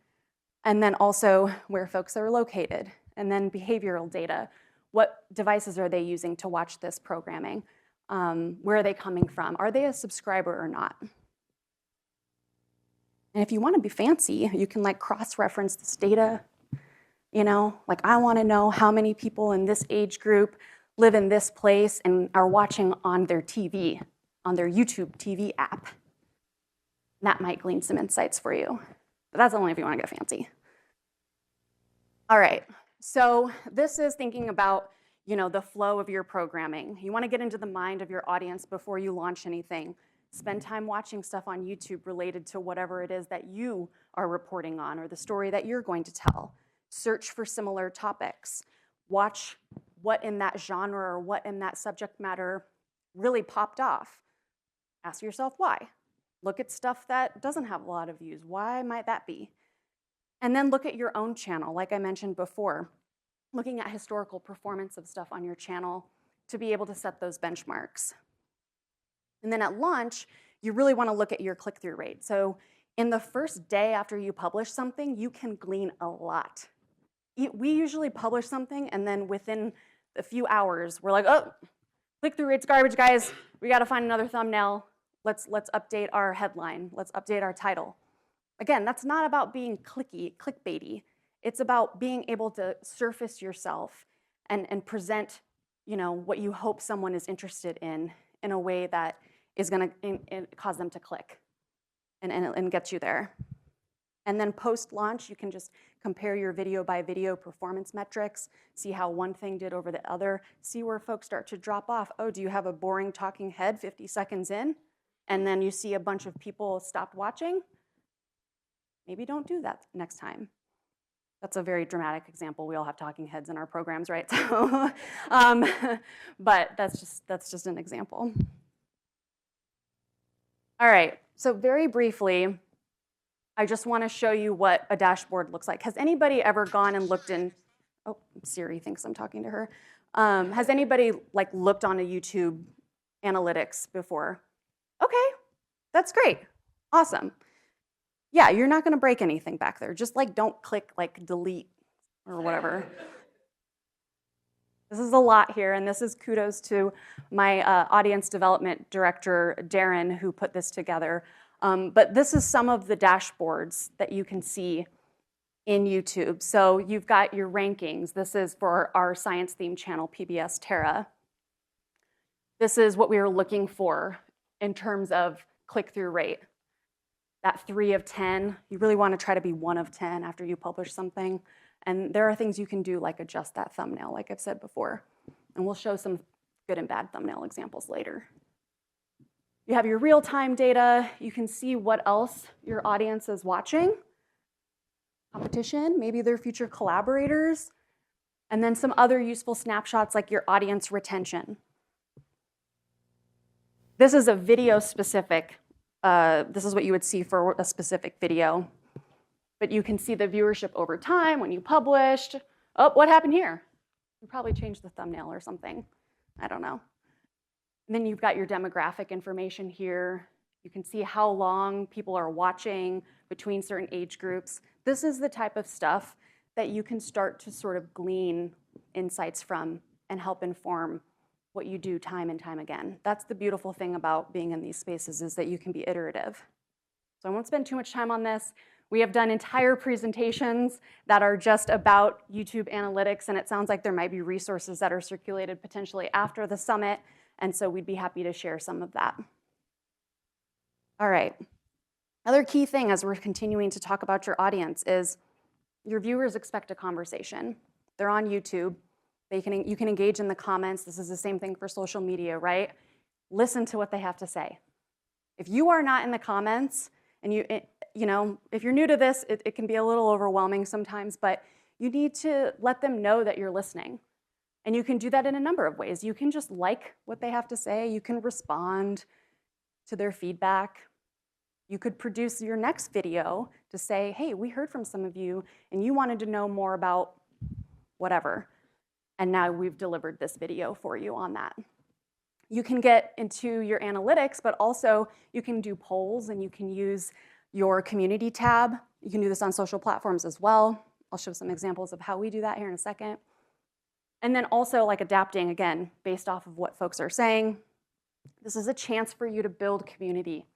And then also where folks are located, and then behavioral data. What devices are they using to watch this programming? Where are they coming from? Are they a subscriber or not? And if you want to be fancy, you can like cross-reference this data. Like I want to know how many people in this age group live in this place and are watching on their TV, on their YouTube TV app. That might glean some insights for you. But that's only if you want to get fancy. All right, so this is thinking about the flow of your programming. You want to get into the mind of your audience before you launch anything. Spend time watching stuff on YouTube related to whatever it is that you are reporting on or the story that you're going to tell. Search for similar topics. Watch what in that genre or what in that subject matter really popped off. Ask yourself why. Look at stuff that doesn't have a lot of views. Why might that be? And then look at your own channel, like I mentioned before. Looking at historical performance of stuff on your channel to be able to set those benchmarks. And then at launch, you really want to look at your click-through rate. So in the first day after you publish something, you can glean a lot. We usually publish something, and then within a few hours, we're like, oh, click-through rate's garbage, guys. We got to find another thumbnail. Let's update our headline. Let's update our title. Again, that's not about being clickbaity. It's about being able to surface yourself and present, what you hope someone is interested in a way that is going to cause them to click and get you there. And then post-launch, you can just compare your video by video performance metrics, see how one thing did over the other, see where folks start to drop off. Oh, do you have a boring talking head 50 seconds in? And then you see a bunch of people stopped watching? Maybe don't do that next time. That's a very dramatic example. We all have talking heads in our programs, right? So, but that's just an example. All right, so very briefly, I just want to show you what a dashboard looks like. Has anybody ever gone and looked in, oh, Siri thinks I'm talking to her. Has anybody looked on a YouTube analytics before? Okay, that's great, awesome. Yeah, you're not gonna break anything back there. Just don't click delete or whatever. This is a lot here, and this is kudos to my audience development director, Darren, who put this together. But this is some of the dashboards that you can see in YouTube. So you've got your rankings. This is for our science themed channel, PBS Terra. This is what we were looking for in terms of click-through rate. That 3 of 10, you really want to try to be 1 of 10 after you publish something. And there are things you can do like adjust that thumbnail, like I've said before. And we'll show some good and bad thumbnail examples later. You have your real-time data. You can see what else your audience is watching. Competition, maybe their future collaborators. And then some other useful snapshots like your audience retention. This is a video specific. This is what you would see for a specific video. But you can see the viewership over time when you published. Oh, what happened here? You probably changed the thumbnail or something. I don't know. And then you've got your demographic information here. You can see how long people are watching between certain age groups. This is the type of stuff that you can start to sort of glean insights from and help inform what you do time and time again. That's the beautiful thing about being in these spaces, is that you can be iterative. So I won't spend too much time on this. We have done entire presentations that are just about YouTube analytics, and it sounds like there might be resources that are circulated potentially after the summit, and so we'd be happy to share some of that. All right. Another key thing as we're continuing to talk about your audience is your viewers expect a conversation. They're on YouTube. You can engage in the comments. This is the same thing for social media, right? Listen to what they have to say. If you are not in the comments, and if you're new to this, it can be a little overwhelming sometimes, but you need to let them know that you're listening. And you can do that in a number of ways. You can just like what they have to say. You can respond to their feedback. You could produce your next video to say, hey, we heard from some of you, and you wanted to know more about whatever. And now we've delivered this video for you on that. You can get into your analytics, but also you can do polls, and you can use your community tab. You can do this on social platforms as well. I'll show some examples of how we do that here in a second. And then also like adapting, again, based off of what folks are saying. This is a chance for you to build community.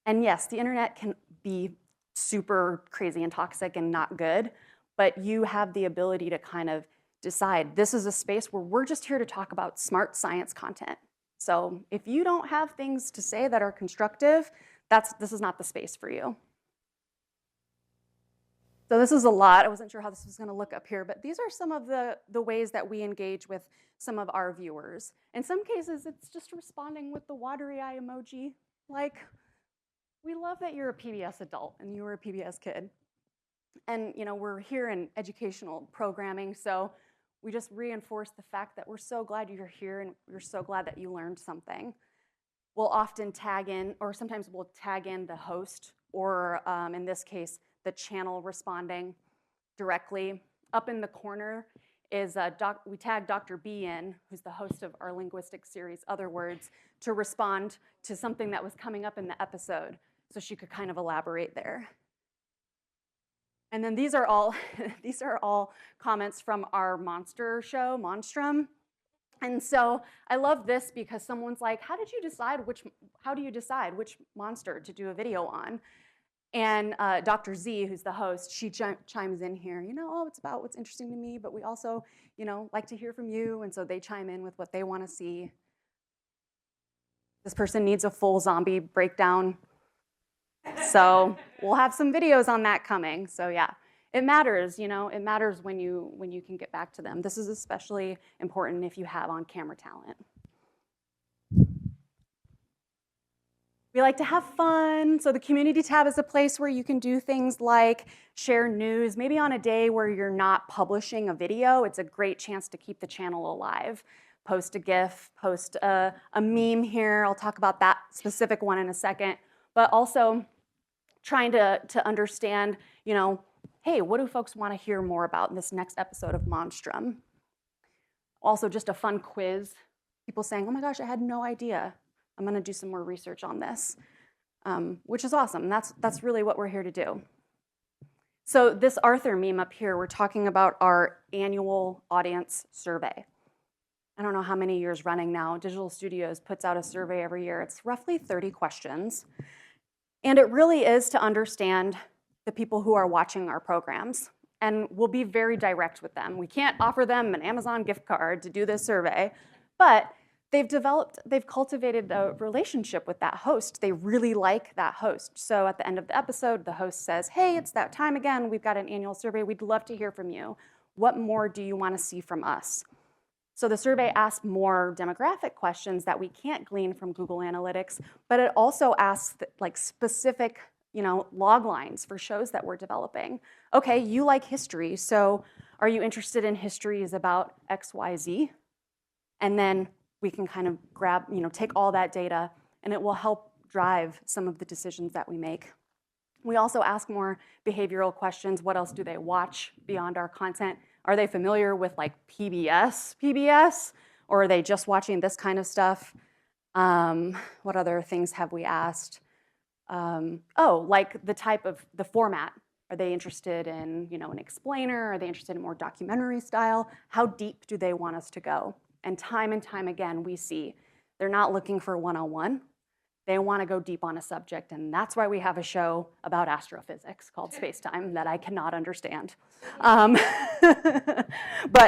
And yes, the internet can be super crazy and toxic and not good, but you have the ability to kind of decide, this is a space where we're just here to talk about smart science content. So if you don't have things to say that are constructive, this is not the space for you. So this is a lot. I wasn't sure how this was going to look up here, but these are some of the ways that we engage with some of our viewers. In some cases, it's just responding with the watery eye emoji. Like, we love that you're a PBS adult and you were a PBS kid. And we're here in educational programming, so we just reinforce the fact that we're so glad you're here and we're so glad that you learned something. We'll often tag in, or sometimes we'll tag in the host, or in this case, the channel responding directly. Up in the corner is we tag Dr. B in, who's the host of our linguistics series, Other Words, to respond to something that was coming up in the episode, so she could kind of elaborate there. And then these are all comments from our monster show, Monstrum. And so I love this because someone's like, how do you decide which monster to do a video on? And Dr. Z, who's the host, she chimes in here, it's about what's interesting to me, but we also, like to hear from you. And so they chime in with what they want to see. This person needs a full zombie breakdown. So we'll have some videos on that coming. So yeah, it matters, it matters when you can get back to them. This is especially important if you have on-camera talent. We like to have fun. So the community tab is a place where you can do things like share news. Maybe on a day where you're not publishing a video, it's a great chance to keep the channel alive. Post a GIF, post a meme here. I'll talk about that specific one in a second. But also trying to understand, hey, what do folks want to hear more about in this next episode of Monstrum? Also just a fun quiz. People saying, oh my gosh, I had no idea. I'm going to do some more research on this, which is awesome. That's really what we're here to do. So this Arthur meme up here, we're talking about our annual audience survey. I don't know how many years running now. Digital Studios puts out a survey every year. It's roughly 30 questions. And it really is to understand the people who are watching our programs. And we'll be very direct with them. We can't offer them an Amazon gift card to do this survey, but they've cultivated a relationship with that host. They really like that host. So at the end of the episode, the host says, hey, it's that time again. We've got an annual survey. We'd love to hear from you. What more do you want to see from us? So the survey asks more demographic questions that we can't glean from Google Analytics, but it also asks like specific, log lines for shows that we're developing. Okay, you like history, so are you interested in histories about X, Y, Z? And then we can kind of grab, take all that data, and it will help drive some of the decisions that we make. We also ask more behavioral questions. What else do they watch beyond our content? Are they familiar with like PBS? Or are they just watching this kind of stuff? What other things have we asked? Like the format. Are they interested in, an explainer? Are they interested in more documentary style? How deep do they want us to go? And time again, we see they're not looking for one-on-one. They want to go deep on a subject, and that's why we have a show about astrophysics called Spacetime that I cannot understand. But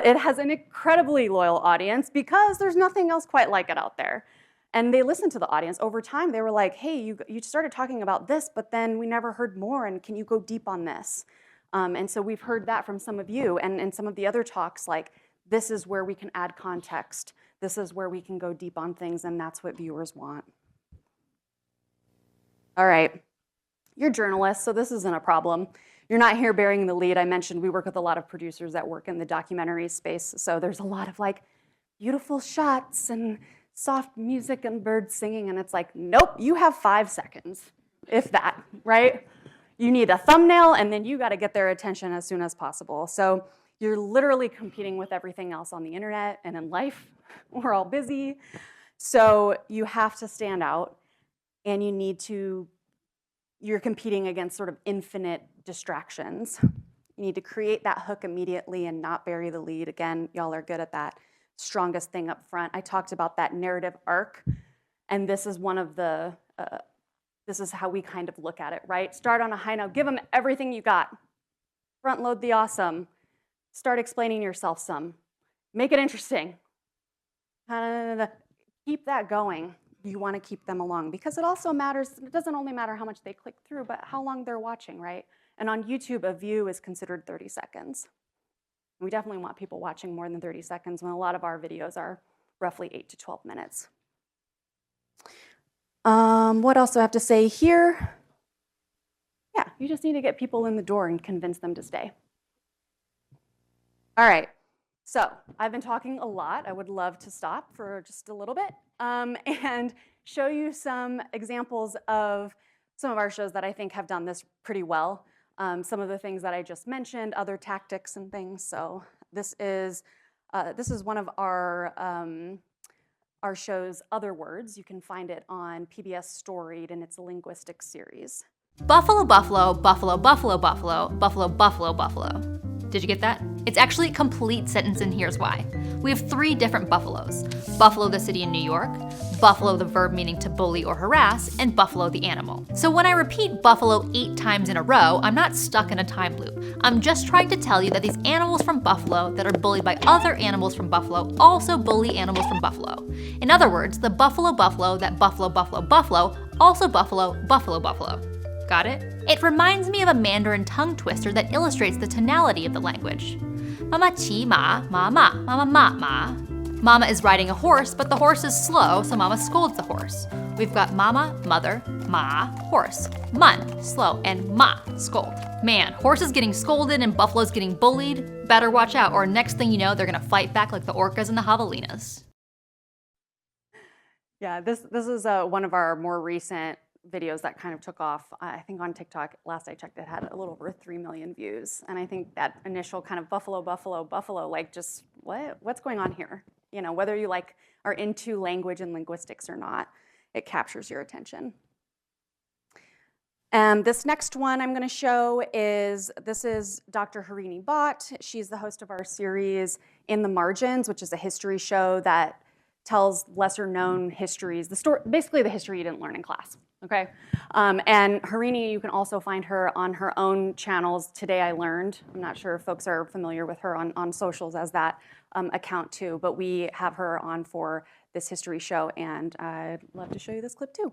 it has an incredibly loyal audience because there's nothing else quite like it out there. And they listen to the audience. Over time, they were like, hey, you started talking about this, but then we never heard more, and can you go deep on this? And so we've heard that from some of you, and in some of the other talks, like, this is where we can add context. This is where we can go deep on things, and that's what viewers want. All right, you're journalists, so this isn't a problem. You're not here bearing the lead. I mentioned we work with a lot of producers that work in the documentary space, so there's a lot of like beautiful shots and soft music and birds singing, and it's like, nope, you have 5 seconds, if that, right? You need a thumbnail, and then you gotta get their attention as soon as possible. So you're literally competing with everything else on the internet and in life. We're all busy. So you have to stand out, and you're competing against sort of infinite distractions. You need to create that hook immediately and not bury the lead. Again, y'all are good at that. Strongest thing up front. I talked about that narrative arc, and this is one of the, this is how we kind of look at it, right? Start on a high note, give them everything you got. Front load the awesome. Start explaining yourself some. Make it interesting. Keep that going. You want to keep them along because it also matters. It doesn't only matter how much they click through, but how long they're watching, right? And on YouTube, a view is considered 30 seconds. We definitely want people watching more than 30 seconds when a lot of our videos are roughly 8 to 12 minutes. What else do I have to say here? Yeah, you just need to get people in the door and convince them to stay. All right, so I've been talking a lot. I would love to stop for just a little bit and show you some examples of some of our shows that I think have done this pretty well. Some of the things that I just mentioned, other tactics and things. So this is one of our shows, Other Words. You can find it on PBS Storied, and it's a linguistics series. Buffalo, buffalo, buffalo, buffalo, buffalo, buffalo, buffalo, buffalo. Did you get that? It's actually a complete sentence, and here's why. We have 3 different buffaloes. Buffalo the city in New York, buffalo the verb meaning to bully or harass, and buffalo the animal. So when I repeat buffalo 8 times in a row, I'm not stuck in a time loop. I'm just trying to tell you that these animals from Buffalo that are bullied by other animals from Buffalo also bully animals from Buffalo. In other words, the buffalo buffalo that buffalo buffalo buffalo also buffalo buffalo buffalo. Got it? It reminds me of a Mandarin tongue twister that illustrates the tonality of the language. Mama chi ma, ma ma, mama ma ma. Mama is riding a horse, but the horse is slow, so Mama scolds the horse. We've got mama, mother, ma, horse, mun, slow, and ma, scold. Man, horse is getting scolded and buffalo's getting bullied. Better watch out, or next thing you know, they're gonna fight back like the orcas and the javelinas. Yeah, this is one of our more recent videos that kind of took off. I think on TikTok, last I checked, it had a little over 3 million views. And I think that initial kind of buffalo, buffalo, buffalo, like just what's going on here? You know, whether you like are into language and linguistics or not, it captures your attention. And this next one I'm going to show is, this is Dr. Harini Bhatt. She's the host of our series In the Margins, which is a history show that tells lesser known histories, the story, basically the history you didn't learn in class. Okay, and Harini, you can also find her on her own channels, Today I Learned. I'm not sure if folks are familiar with her on socials as that account too, but we have her on for this history show, and I'd love to show you this clip too.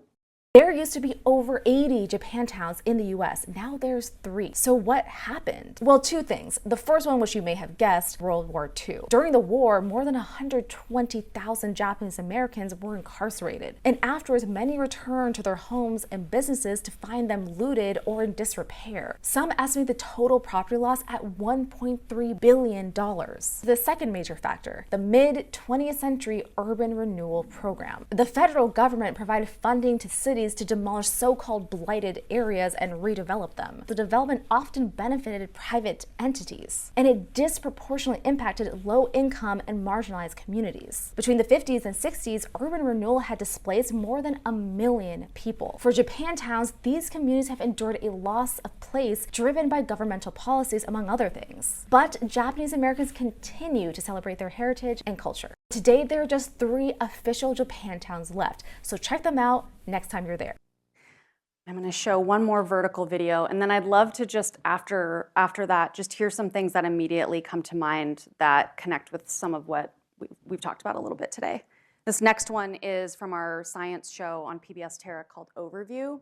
There used to be over 80 Japantowns in the US. Now there's 3. So what happened? Well, 2 things. The first one, which you may have guessed, World War II. During the war, more than 120,000 Japanese Americans were incarcerated. And afterwards, many returned to their homes and businesses to find them looted or in disrepair. Some estimate the total property loss at $1.3 billion. The second major factor, the mid-20th century urban renewal program. The federal government provided funding to cities to demolish so-called blighted areas and redevelop them. The development often benefited private entities, and it disproportionately impacted low-income and marginalized communities. Between the 50s and 60s, urban renewal had displaced more than 1 million people. For Japantowns, these communities have endured a loss of place driven by governmental policies, among other things. But Japanese Americans continue to celebrate their heritage and culture. Today, there are just 3 official Japantowns left, so check them out next time you're there. I'm going to show one more vertical video, and then I'd love to just after that just hear some things that immediately come to mind that connect with some of what we've talked about a little bit today. This next one is from our science show on PBS Terra called Overview.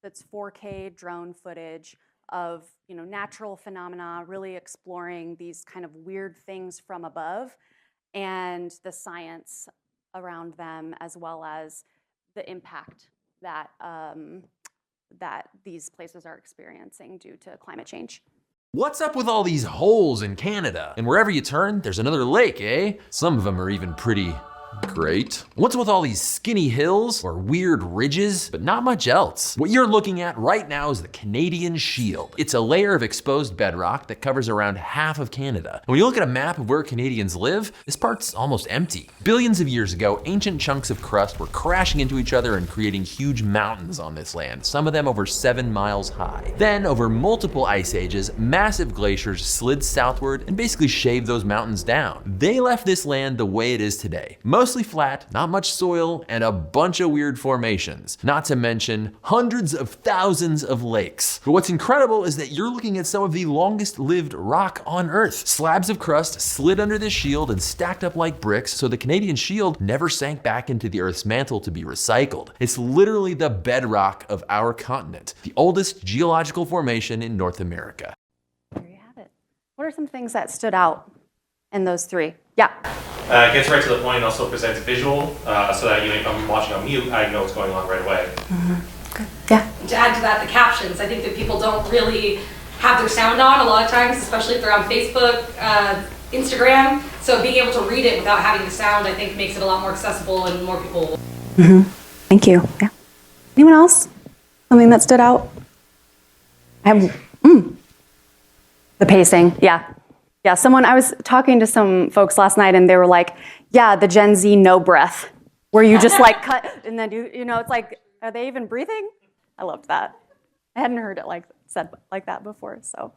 That's 4K drone footage of natural phenomena, really exploring these kind of weird things from above and the science around them, as well as the impact that that these places are experiencing due to climate change. What's up with all these holes in Canada? And wherever you turn, there's another lake, eh? Some of them are even pretty great. What's with all these skinny hills or weird ridges, but not much else? What you're looking at right now is the Canadian Shield. It's a layer of exposed bedrock that covers around half of Canada. And when you look at a map of where Canadians live, this part's almost empty. Billions of years ago, ancient chunks of crust were crashing into each other and creating huge mountains on this land, some of them over 7 miles high. Then, over multiple ice ages, massive glaciers slid southward and basically shaved those mountains down. They left this land the way it is today. Mostly flat, not much soil, and a bunch of weird formations. Not to mention hundreds of thousands of lakes. But what's incredible is that you're looking at some of the longest lived rock on Earth. Slabs of crust slid under this shield and stacked up like bricks, so the Canadian Shield never sank back into the Earth's mantle to be recycled. It's literally the bedrock of our continent, the oldest geological formation in North America. There you have it. What are some things that stood out in those 3? Yeah. It gets right to the point and also presents visual, so that if I'm watching on mute, I know what's going on right away. Good. Yeah. To add to that, the captions. I think that people don't really have their sound on a lot of times, especially if they're on Facebook, Instagram. So being able to read it without having the sound, I think, makes it a lot more accessible and more people. Thank you. Yeah. Anyone else? Something that stood out? I have the pacing. Yeah. Yeah, I was talking to some folks last night and they were like, yeah, the Gen Z no breath, where you just like cut and then it's like, are they even breathing? I loved that. I hadn't heard it said like that before. So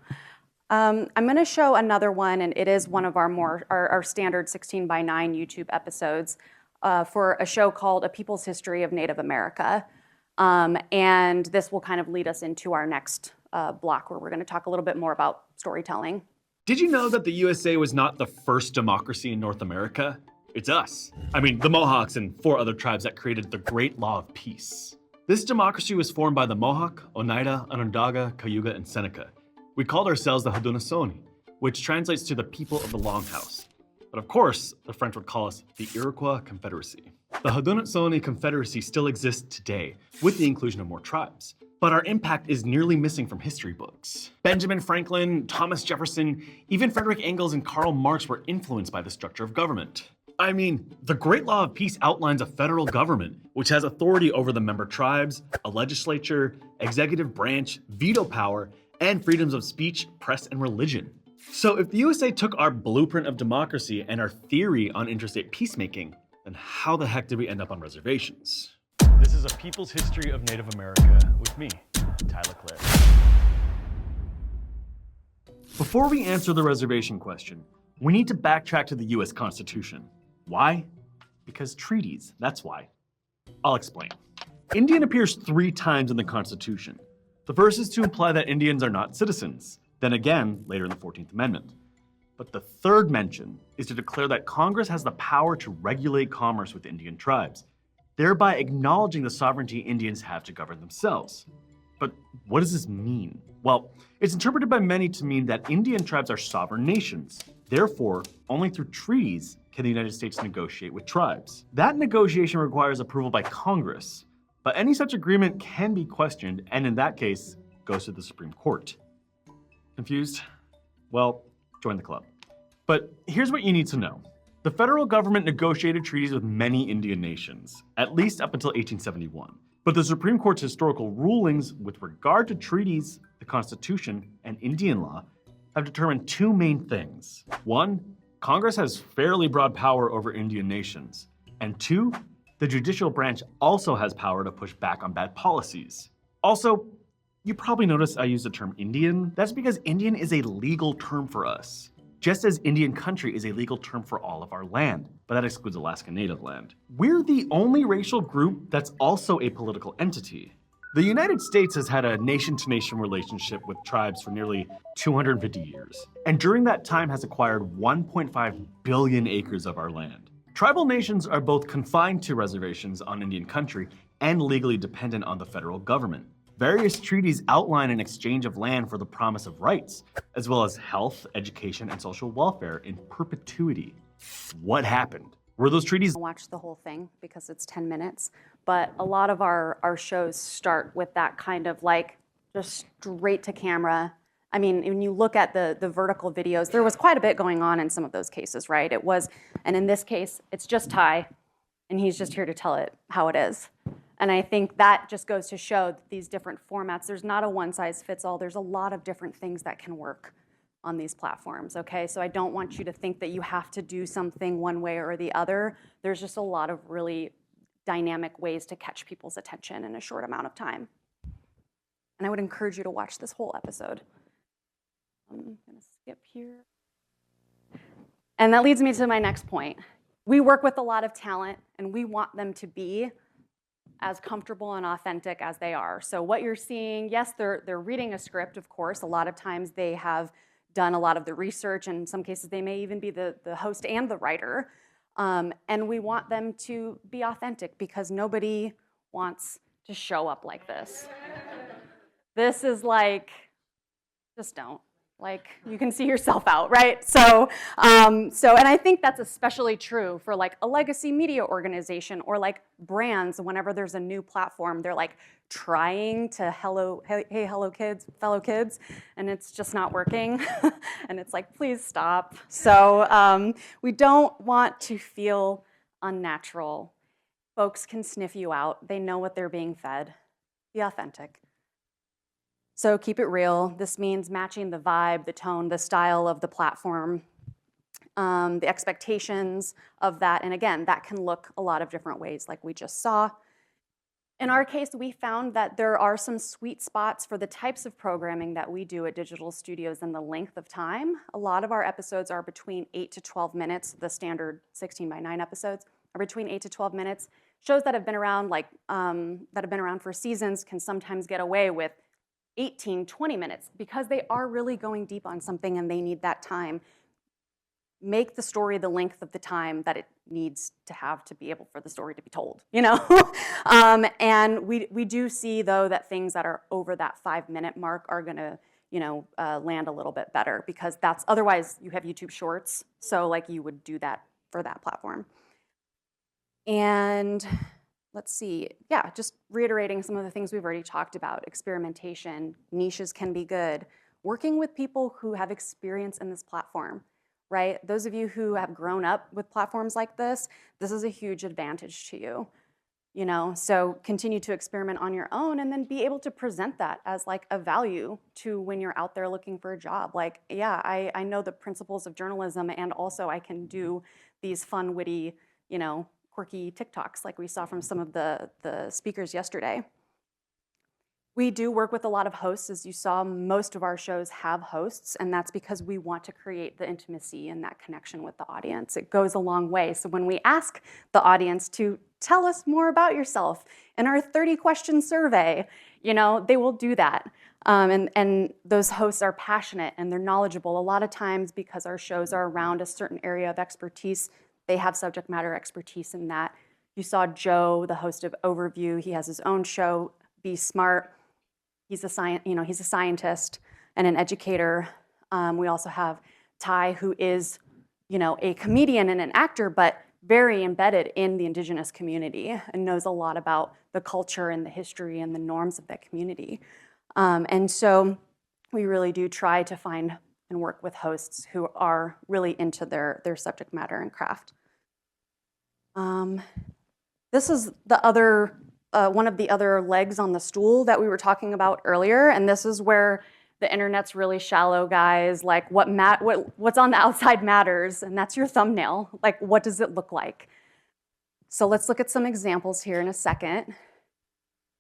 I'm gonna show another one, and it is one of our standard 16:9 YouTube episodes for a show called A People's History of Native America. And this will kind of lead us into our next block, where we're gonna talk a little bit more about storytelling. Did you know that the USA was not the first democracy in North America? It's us. I mean, the Mohawks and 4 other tribes that created the Great Law of Peace. This democracy was formed by the Mohawk, Oneida, Onondaga, Cayuga, and Seneca. We called ourselves the Haudenosaunee, which translates to the people of the Longhouse. But of course, the French would call us the Iroquois Confederacy. The Haudenosaunee Confederacy still exists today, with the inclusion of more tribes. But our impact is nearly missing from history books. Benjamin Franklin, Thomas Jefferson, even Frederick Engels and Karl Marx were influenced by the structure of government. I mean, the Great Law of Peace outlines a federal government, which has authority over the member tribes, a legislature, executive branch, veto power, and freedoms of speech, press, and religion. So if the USA took our blueprint of democracy and our theory on interstate peacemaking, then how the heck did we end up on reservations? This is A People's History of Native America with me, Tyler Clare. Before we answer the reservation question, we need to backtrack to the US Constitution. Why? Because treaties, that's why. I'll explain. Indian appears 3 times in the Constitution. The first is to imply that Indians are not citizens. Then again, later in the 14th Amendment. But the third mention is to declare that Congress has the power to regulate commerce with Indian tribes, thereby acknowledging the sovereignty Indians have to govern themselves. But what does this mean? Well, it's interpreted by many to mean that Indian tribes are sovereign nations. Therefore, only through treaties can the United States negotiate with tribes. That negotiation requires approval by Congress, but any such agreement can be questioned, and in that case, goes to the Supreme Court. Confused? Well, join the club. But here's what you need to know. The federal government negotiated treaties with many Indian nations, at least up until 1871. But the Supreme Court's historical rulings with regard to treaties, the Constitution, and Indian law have determined two main things. One, Congress has fairly broad power over Indian nations. And two, the judicial branch also has power to push back on bad policies. Also, you probably noticed I use the term Indian. That's because Indian is a legal term for us, just as Indian country is a legal term for all of our land, but that excludes Alaska Native land. We're the only racial group that's also a political entity. The United States has had a nation-to-nation relationship with tribes for nearly 250 years, and during that time has acquired 1.5 billion acres of our land. Tribal nations are both confined to reservations on Indian country and legally dependent on the federal government. Various treaties outline an exchange of land for the promise of rights, as well as health, education, and social welfare in perpetuity. What happened? Were those treaties? Watch the whole thing because it's 10 minutes, but a lot of our shows start with that kind of like just straight to camera. I mean, when you look at the vertical videos, there was quite a bit going on in some of those cases, right? It was, and in this case, it's just Ty, and he's just here to tell it how it is. And I think that just goes to show that these different formats, there's not a one-size-fits-all. There's a lot of different things that can work on these platforms, okay? So I don't want you to think that you have to do something one way or the other. There's just a lot of really dynamic ways to catch people's attention in a short amount of time. And I would encourage you to watch this whole episode. I'm gonna skip here. And that leads me to my next point. We work with a lot of talent, and we want them to be as comfortable and authentic as they are. So what you're seeing, yes, they're reading a script, of course. A lot of times they have done a lot of the research, and in some cases they may even be the host and the writer. And we want them to be authentic because nobody wants to show up like this. This is like, just don't. Like, you can see yourself out, right? So, and I think that's especially true for like a legacy media organization or like brands. Whenever there's a new platform, they're like trying to hey, hello kids, fellow kids, and it's just not working. And it's like, please stop. So we don't want to feel unnatural. Folks can sniff you out. They know what they're being fed. Be authentic. So keep it real. This means matching the vibe, the tone, the style of the platform, the expectations of that. And again, that can look a lot of different ways like we just saw. In our case, we found that there are some sweet spots for the types of programming that we do at Digital Studios and the length of time. A lot of our episodes are between 8 to 12 minutes. The standard 16:9 episodes are between 8 to 12 minutes. Shows that have been around for seasons can sometimes get away with 18, 20 minutes because they are really going deep on something and they need that time. Make the story the length of the time that it needs to have to be able for the story to be told, you know? And we do see, though, that things that are over that 5-minute mark are gonna, land a little bit better because that's, otherwise you have YouTube Shorts, so like you would do that for that platform. And let's see, yeah, just reiterating some of the things we've already talked about. Experimentation, niches can be good. Working with people who have experience in this platform, right? Those of you who have grown up with platforms like this is a huge advantage to you. So continue to experiment on your own and then be able to present that as like a value to when you're out there looking for a job. Like, yeah, I know the principles of journalism and also I can do these fun, witty, quirky TikToks like we saw from some of the speakers yesterday. We do work with a lot of hosts. As you saw, most of our shows have hosts, and that's because we want to create the intimacy and that connection with the audience. It goes a long way. So when we ask the audience to tell us more about yourself in our 30-question survey, they will do that. And those hosts are passionate and they're knowledgeable. A lot of times, because our shows are around a certain area of expertise, they have subject matter expertise in that. You saw Joe, the host of Overview. He has his own show, Be Smart. He's a scientist and an educator. We also have Ty, who is, a comedian and an actor, but very embedded in the Indigenous community and knows a lot about the culture and the history and the norms of that community. And so we really do try to find and work with hosts who are really into their subject matter and craft. This is the other, one of the other legs on the stool that we were talking about earlier, and this is where the internet's really shallow, guys. Like what's on the outside matters, and that's your thumbnail. Like, what does it look like? So let's look at some examples here in a second.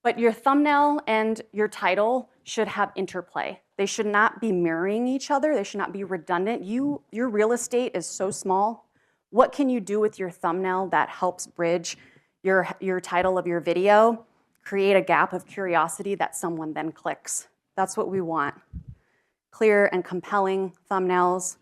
But your thumbnail and your title should have interplay. They should not be mirroring each other. They should not be redundant. Your real estate is so small. What can you do with your thumbnail that helps bridge your title of your video, create a gap of curiosity that someone then clicks? That's what we want. Clear and compelling thumbnails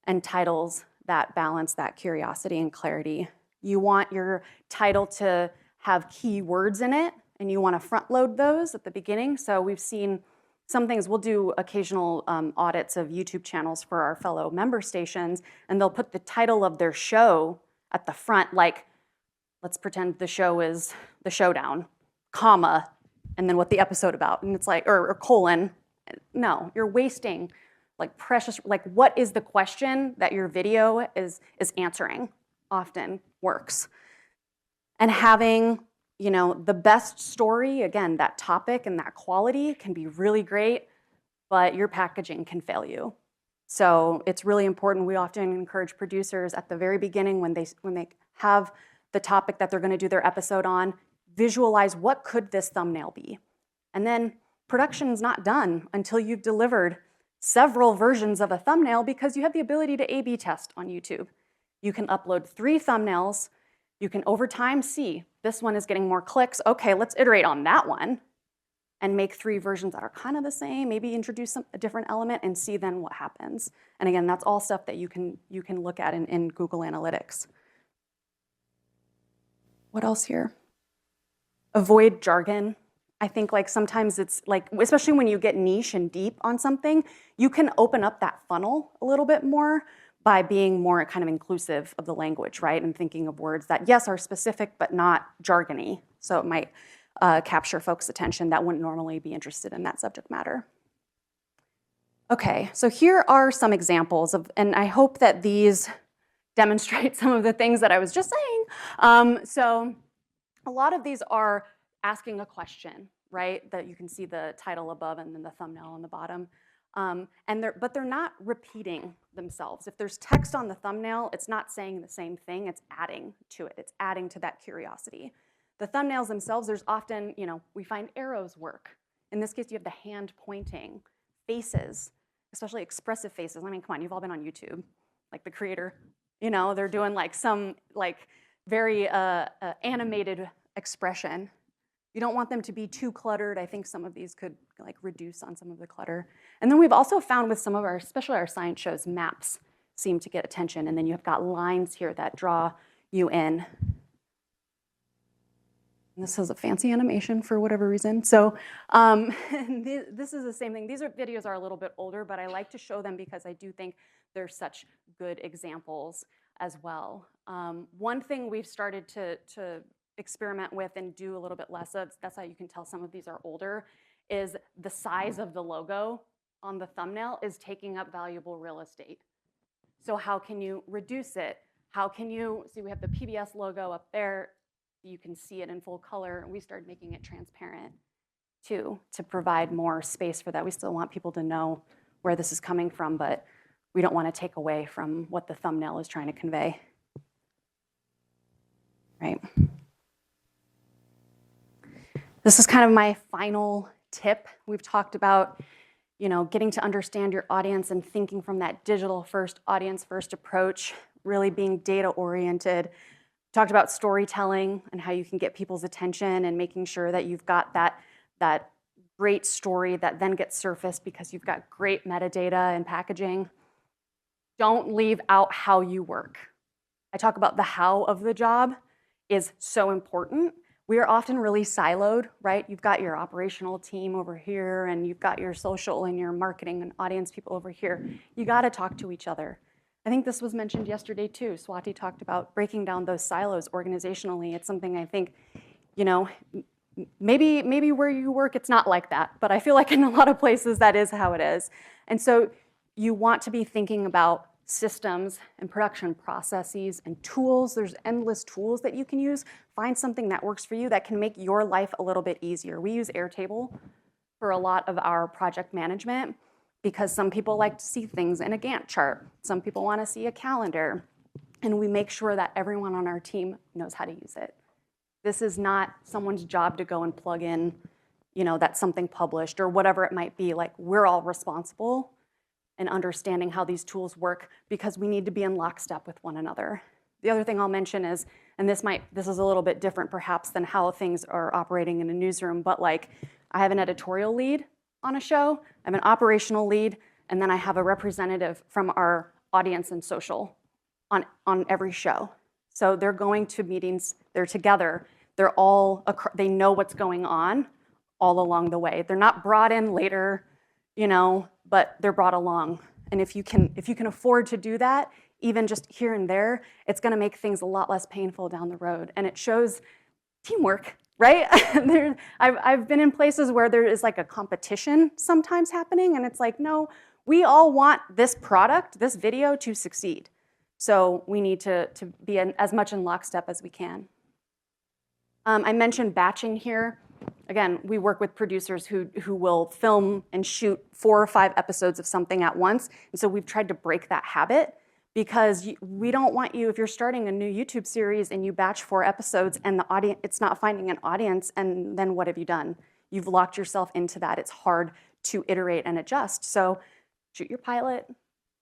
and titles that balance that curiosity and clarity. You want your title to have key words in it, and you want to front load those at the beginning. So we've seen some things. We'll do occasional audits of YouTube channels for our fellow member stations, and they'll put the title of their show at the front, like, let's pretend the show is The Showdown, comma, and then what the episode about, and it's like, or colon. No, you're wasting like precious, like what is the question that your video is answering often works. And having, the best story, again, that topic and that quality can be really great, but your packaging can fail you. So it's really important. We often encourage producers at the very beginning when they have the topic that they're going to do their episode on, visualize what could this thumbnail be. And then production's not done until you've delivered several versions of a thumbnail, because you have the ability to A/B test on YouTube. You can upload 3 thumbnails. You can over time see this one is getting more clicks. Okay, let's iterate on that one and make 3 versions that are kind of the same, maybe introduce a different element and see then what happens. And again, that's all stuff that you can look at in Google Analytics. What else here? Avoid jargon. I think like sometimes it's like, especially when you get niche and deep on something, you can open up that funnel a little bit more by being more kind of inclusive of the language, right? And thinking of words that, yes, are specific, but not jargony. So it might capture folks' attention that wouldn't normally be interested in that subject matter. Okay, so here are some examples of, and I hope that these demonstrate some of the things that I was just saying. So a lot of these are asking a question, right? That you can see the title above and then the thumbnail on the bottom. But they're not repeating themselves. If there's text on the thumbnail, it's not saying the same thing, it's adding to it. It's adding to that curiosity. The thumbnails themselves, there's often, we find arrows work. In this case, you have the hand pointing, faces, especially expressive faces. I mean, come on, you've all been on YouTube. Like the creator, they're doing like some like very animated expression. You don't want them to be too cluttered. I think some of these could like reduce on some of the clutter. And then we've also found with some of our, especially our science shows, maps seem to get attention. And then you've got lines here that draw you in. And this is a fancy animation for whatever reason. So this is the same thing. These videos are a little bit older, but I like to show them because I do think they're such good examples as well. One thing we've started to experiment with and do a little bit less of, that's how you can tell some of these are older, is the size of the logo on the thumbnail is taking up valuable real estate. So how can you reduce it? How can you, see we have the PBS logo up there, you can see it in full color. We started making it transparent too, to provide more space for that. We still want people to know where this is coming from, but we don't want to take away from what the thumbnail is trying to convey. Right. This is kind of my final tip. We've talked about, getting to understand your audience and thinking from that digital first, audience first approach, really being data oriented. Talked about storytelling and how you can get people's attention and making sure that you've got that great story that then gets surfaced because you've got great metadata and packaging. Don't leave out how you work. I talk about the how of the job is so important. We are often really siloed, right? You've got your operational team over here, and you've got your social and your marketing and audience people over here. You got to talk to each other. I think this was mentioned yesterday too. Swati talked about breaking down those silos organizationally. It's something I think, you know, maybe where you work it's not like that, but I feel like in a lot of places that is how it is. And so you want to be thinking about systems and production processes and tools. There's endless tools that you can use. Find something that works for you that can make your life a little bit easier. We use Airtable for a lot of our project management because some people like to see things in a Gantt chart. Some people want to see a calendar. And we make sure that everyone on our team knows how to use it. This is not someone's job to go and plug in, you know, that's something published or whatever it might be. Like, we're all responsible in understanding how these tools work because we need to be in lockstep with one another. The other thing I'll mention is, and this is a little bit different perhaps than how things are operating in a newsroom, but like I have an editorial lead on a show, I have an operational lead, and then I have a representative from our audience and social on every show. So they're going to meetings, they're together, they know what's going on all along the way. They're not brought in later, you know, but they're brought along. And if you can afford to do that, even just here and there, it's gonna make things a lot less painful down the road. And it shows teamwork, right? I've been in places where there is like a competition sometimes happening, and it's like, no, we all want this product, this video to succeed. So we need to be as much in lockstep as we can. I mentioned batching here. Again, we work with producers who will film and shoot 4 or 5 episodes of something at once. And so we've tried to break that habit because we don't want you, if you're starting a new YouTube series and you batch 4 episodes and the audience, it's not finding an audience, and then what have you done? You've locked yourself into that. It's hard to iterate and adjust. So shoot your pilot,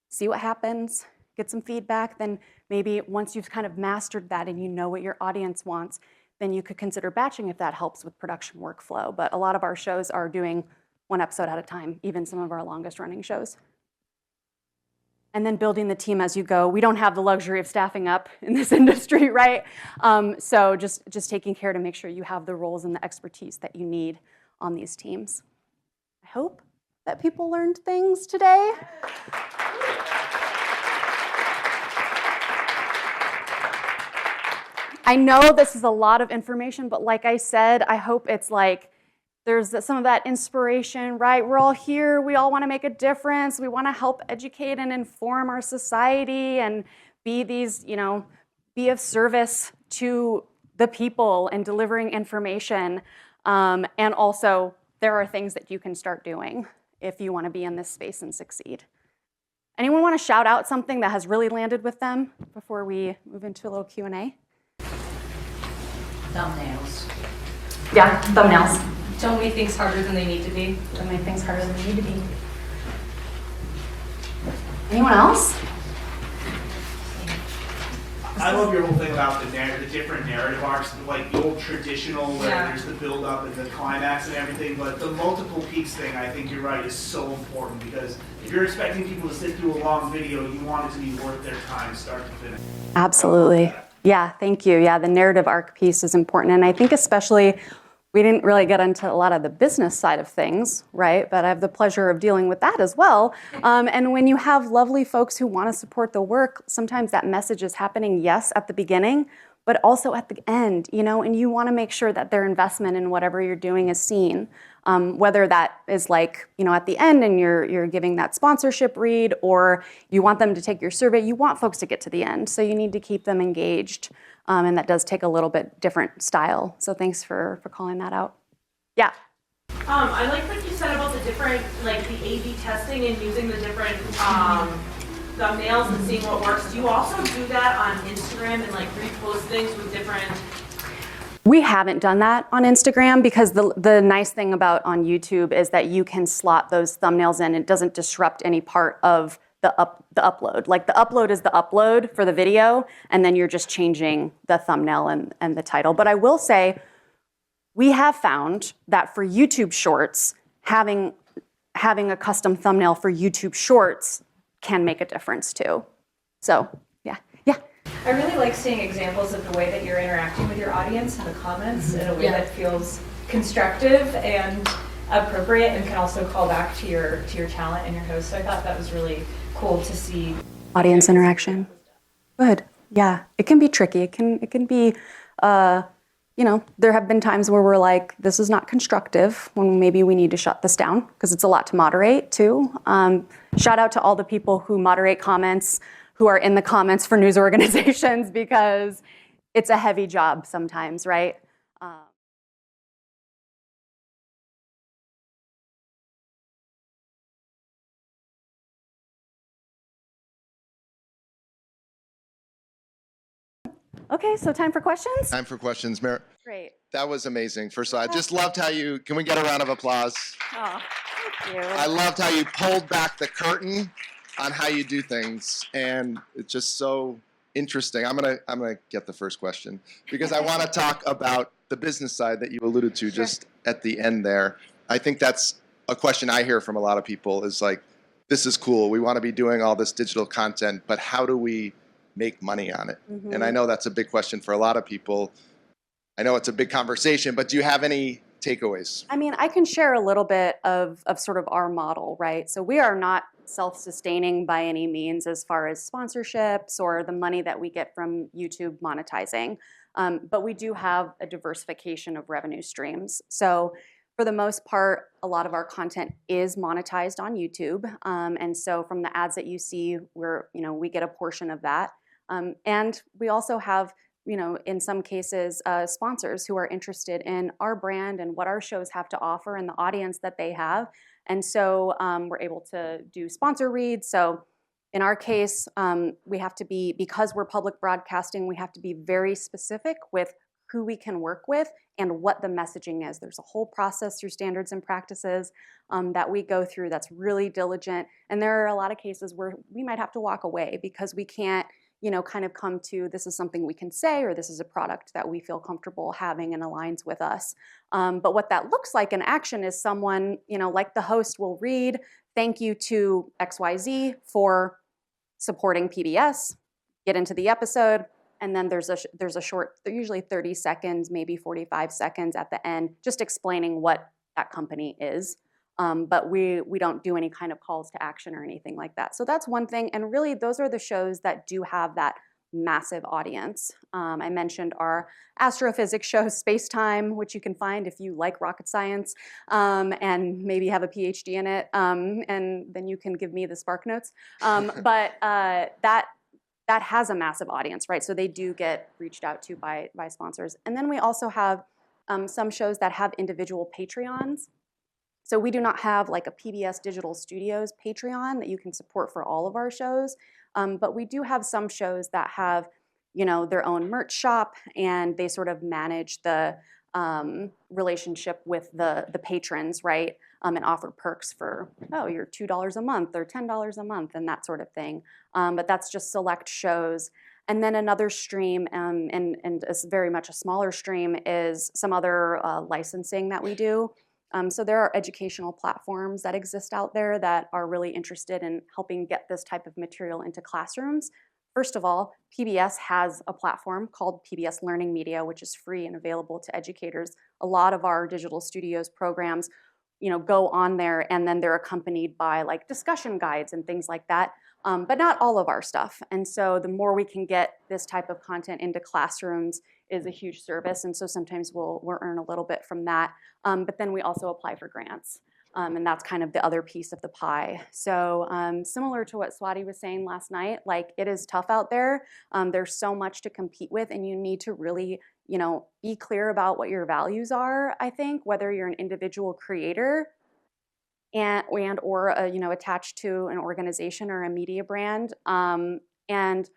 see what happens, get some feedback, then maybe once you've kind of mastered that and you know what your audience wants, then you could consider batching if that helps with production workflow. But a lot of our shows are doing 1 episode at a time, even some of our longest running shows. And then building the team as you go. We don't have the luxury of staffing up in this industry, right? So just taking care to make sure you have the roles and the expertise that you need on these teams. I hope that people learned things today. I know this is a lot of information, but like I said, I hope it's like there's some of that inspiration, right? We're all here. We all want to make a difference. We want to help educate and inform our society and be these, you know, be of service to the people and delivering information. And also, there are things that you can start doing if you want to be in this space and succeed. Anyone want to shout out something that has really landed with them before we move into a little Q&A? Thumbnails. Yeah, thumbnails. Don't make things harder than they need to be. Don't make things harder than they need to be. Anyone else? I love your whole thing about the different narrative arcs, like the old traditional where there's the build up and the climax and everything, but the multiple peaks thing, I think you're right, is so important because if you're expecting people to sit through a long video, you want it to be worth their time, start to finish. Absolutely. Yeah, thank you. Yeah, the narrative arc piece is important. And I think especially, we didn't really get into a lot of the business side of things, right? But I have the pleasure of dealing with that as well. And when you have lovely folks who want to support the work, sometimes that message is happening, yes, at the beginning, but also at the end, you know, and you want to make sure that their investment in whatever you're doing is seen. Whether that is like, you know, at the end and you're giving that sponsorship read, or you want them to take your survey, you want folks to get to the end. So you need to keep them engaged. And that does take a little bit different style. So thanks for calling that out. Yeah. I like what you said about the different, like the A/B testing and using the different thumbnails and seeing what works. Do you also do that on Instagram and like repost things with different? We haven't done that on Instagram because the nice thing about on YouTube is that you can slot those thumbnails in. It doesn't disrupt any part of the upload. Like the upload is the upload for the video, and then you're just changing the thumbnail and the title. But I will say, we have found that for YouTube Shorts, having a custom thumbnail for YouTube Shorts can make a difference too. So, yeah. I really like seeing examples of the way that you're interacting with your audience in the comments in a way that feels constructive and appropriate and can also call back to your talent and your host. So I thought that was really cool to see. Audience interaction. Good. Yeah, it can be tricky. It can be, there have been times where we're like, this is not constructive, when maybe we need to shut this down because it's a lot to moderate too. Shout out to all the people who moderate comments, who are in the comments for news organizations, because it's a heavy job sometimes, right? Okay, so time for questions? Time for questions. Great. That was amazing. First of all, I just loved how can we get a round of applause? Oh, thank you. I loved how you pulled back the curtain on how you do things, and it's just so interesting. I'm gonna get the first question because I want to talk about the business side that you alluded to just at the end there. I think that's a question I hear from a lot of people is like, this is cool. We want to be doing all this digital content, but how do we make money on it? Mm-hmm. And I know that's a big question for a lot of people. I know it's a big conversation, but do you have any takeaways? I mean, I can share a little bit of sort of our model, right? So we are not self-sustaining by any means as far as sponsorships or the money that we get from YouTube monetizing. But we do have a diversification of revenue streams. So for the most part, a lot of our content is monetized on YouTube. And so from the ads that you see, we get a portion of that. And we also have, in some cases, sponsors who are interested in our brand and what our shows have to offer and the audience that they have. And so we're able to do sponsor reads. So in our case, we have to be, because we're public broadcasting, we have to be very specific with who we can work with and what the messaging is. There's a whole process through standards and practices that we go through that's really diligent. And there are a lot of cases where we might have to walk away because we can't, kind of come to, this is something we can say, or this is a product that we feel comfortable having and aligns with us. But what that looks like in action is someone, like the host will read, thank you to XYZ for supporting PBS, get into the episode, and then there's a short, usually 30 seconds, maybe 45 seconds at the end, just explaining what that company is. But we don't do any kind of calls to action or anything like that. So that's one thing. And really, those are the shows that do have that massive audience. I mentioned our astrophysics show, Space Time, which you can find if you like rocket science and maybe have a PhD in it. And then you can give me the Spark Notes. But that has a massive audience, right? So they do get reached out to by sponsors. And then we also have some shows that have individual Patreons. So we do not have like a PBS Digital Studios Patreon that you can support for all of our shows, but we do have some shows that have, their own merch shop, and they sort of manage the relationship with the patrons, right? And offer perks for, you're $2 a month or $10 a month and that sort of thing. But that's just select shows. And then another stream, and it's very much a smaller stream, is some other licensing that we do. So there are educational platforms that exist out there that are really interested in helping get this type of material into classrooms. First of all, PBS has a platform called PBS Learning Media, which is free and available to educators. A lot of our digital studios programs, go on there, and then they're accompanied by like discussion guides and things like that, but not all of our stuff. And so the more we can get this type of content into classrooms is a huge service. And so sometimes we'll earn a little bit from that. But then we also apply for grants. And that's kind of the other piece of the pie. So similar to what Swati was saying last night, like it is tough out there. There's so much to compete with, and you need to really, be clear about what your values are, I think, whether you're an individual creator and or attached to an organization or a media brand. And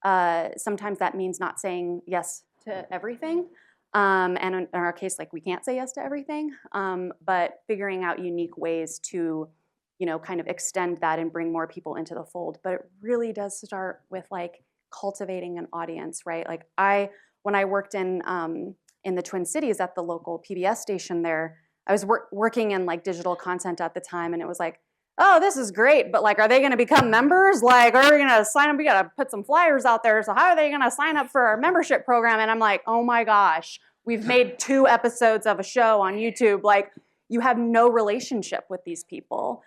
sometimes that means not saying yes to everything. And in our case, like we can't say yes to everything, but figuring out unique ways to, kind of extend that and bring more people into the fold. But it really does start with like cultivating an audience, right? Like when I worked in the Twin Cities at the local PBS station there, I was working in like digital content at the time, and it was like, oh, this is great, but like, are they going to become members? Like, are we going to sign up? We got to put some flyers out there. So how are they going to sign up for our membership program? And I'm like, oh my gosh, we've made 2 episodes of a show on YouTube. Like, you have no relationship with these people.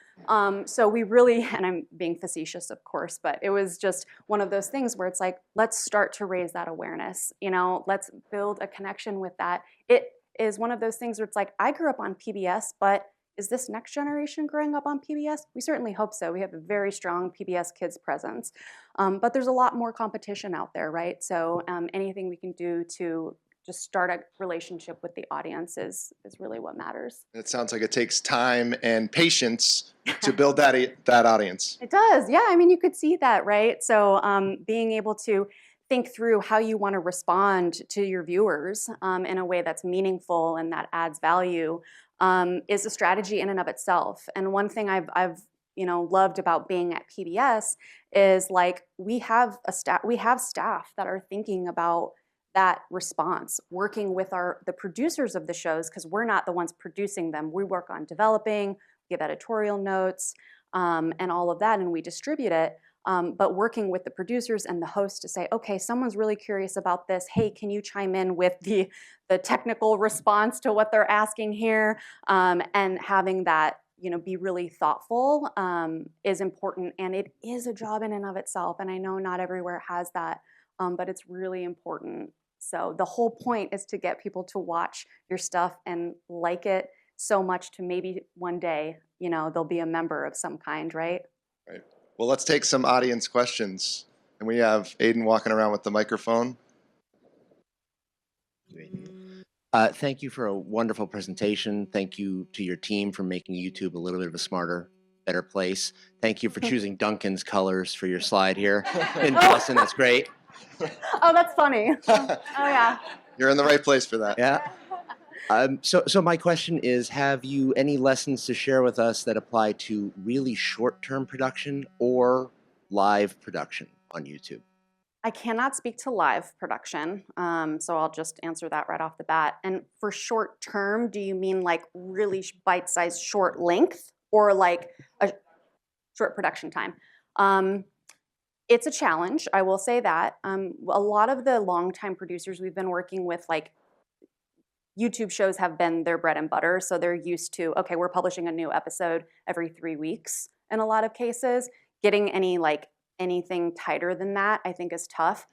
So we really, and I'm being facetious, of course, but it was just one of those things where it's like, let's start to raise that awareness. You know, let's build a connection with that. It is one of those things where it's like, I grew up on PBS, but is this next generation growing up on PBS? We certainly hope so. We have a very strong PBS Kids presence. But there's a lot more competition out there, right? So anything we can do to just start a relationship with the audience is really what matters. It sounds like it takes time and patience to build that audience. It does, yeah. I mean, you could see that, right? So being able to think through how you want to respond to your viewers in a way that's meaningful and that adds value is a strategy in and of itself. And one thing I've loved about being at PBS is like we have staff that are thinking about that response, working with the producers of the shows, because we're not the ones producing them. We work on developing, give editorial notes, and all of that, and we distribute it. But working with the producers and the host to say, okay, someone's really curious about this. Hey, can you chime in with the technical response to what they're asking here? And having that, be really thoughtful is important. And it is a job in and of itself. And I know not everywhere has that, but it's really important. So the whole point is to get people to watch your stuff and like it so much to maybe one day, they'll be a member of some kind, right? Right. Well, let's take some audience questions. And we have Aiden walking around with the microphone. Thank you for a wonderful presentation. Thank you to your team for making YouTube a little bit of a smarter, better place. Thank you for choosing Duncan's colors for your slide here in Boston. That's great. Oh, that's funny. Oh, yeah. You're in the right place for that. Yeah. So my question is, have you any lessons to share with us that apply to really short-term production or live production on YouTube? I cannot speak to live production, so I'll just answer that right off the bat. And for short-term, do you mean like really bite-sized short length or like a short production time? It's a challenge, I will say that. A lot of the longtime producers we've been working with, like YouTube shows have been their bread and butter, so they're used to, okay, we're publishing a new episode every 3 weeks in a lot of cases. Getting anything tighter than that, I think, is tough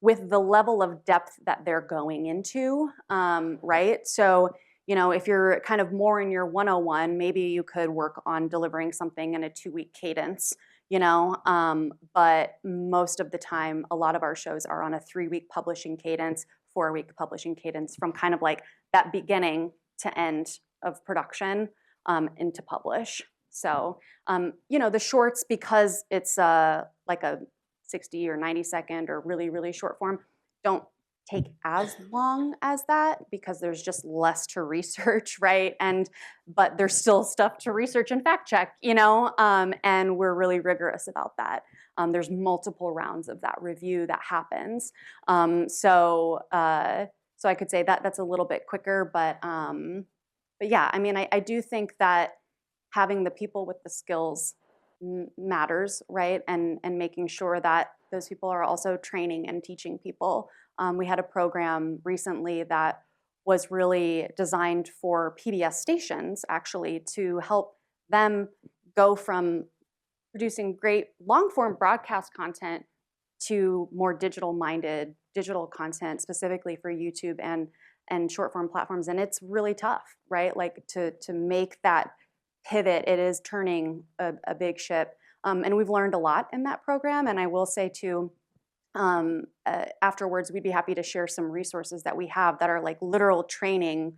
with the level of depth that they're going into, right? So, if you're kind of more in your 101, maybe you could work on delivering something in a 2-week cadence, but most of the time, a lot of our shows are on a 3-week publishing cadence, 4-week publishing cadence from kind of like that beginning to end of production into publish. So, the shorts, because it's like a 60 or 90 second or really, really short form, don't take as long as that because there's just less to research, right? But there's still stuff to research and fact check, and we're really rigorous about that. There's multiple rounds of that review that happens. So I could say that that's a little bit quicker, but yeah, I mean, I do think that having the people with the skills matters, right? And making sure that those people are also training and teaching people. We had a program recently that was really designed for PBS stations, actually, to help them go from producing great long-form broadcast content to more digital-minded digital content, specifically for YouTube and short-form platforms. And it's really tough, right? Like to make that pivot, it is turning a big ship. And we've learned a lot in that program. And I will say too, afterwards, we'd be happy to share some resources that we have that are like literal training,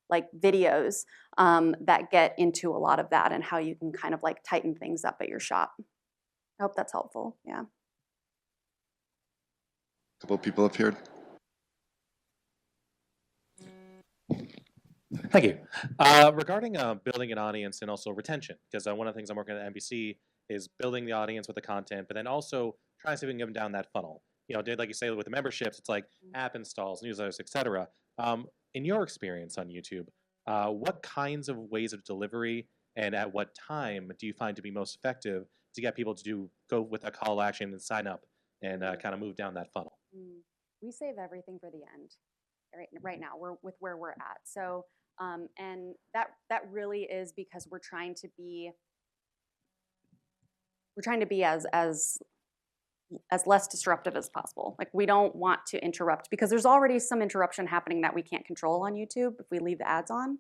like videos that get into a lot of that and how you can kind of like tighten things up at your shop. I hope that's helpful. Yeah. A couple of people appeared. Thank you. Regarding building an audience and also retention, because one of the things I'm working at NBC is building the audience with the content, but then also trying to see if we can get them down that funnel. Like you say, with the memberships, it's like app installs, newsletters, etc. In your experience on YouTube, What kinds of ways of delivery and at what time do you find to be most effective to get people to go with a call to action and sign up and kind of move down that funnel? We save everything for the end. Right now, we're with where we're at. So, and that really is because we're trying to be as less disruptive as possible. Like, we don't want to interrupt because there's already some interruption happening that we can't control on YouTube if we leave the ads on,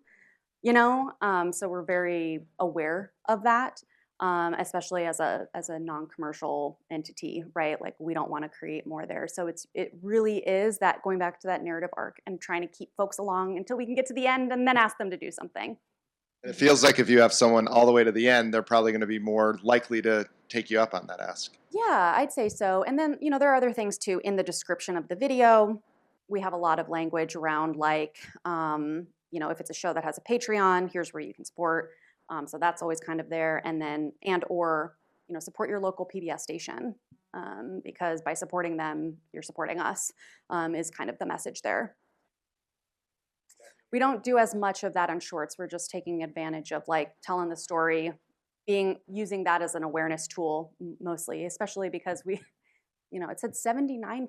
you know? So we're very aware of that, especially as a non-commercial entity, right? Like, we don't want to create more there. So it really is that going back to that narrative arc and trying to keep folks along until we can get to the end and then ask them to do something. It feels like if you have someone all the way to the end, they're probably going to be more likely to take you up on that ask. Yeah, I'd say so. And then, you know, there are other things too. In the description of the video, we have a lot of language around like, you know, if it's a show that has a Patreon, here's where you can support. So that's always kind of there. And then, or, you know, support your local PBS station because by supporting them, you're supporting us is kind of the message there. We don't do as much of that on shorts. We're just taking advantage of like telling the story, using that as an awareness tool mostly, especially because we, you know, it said 79%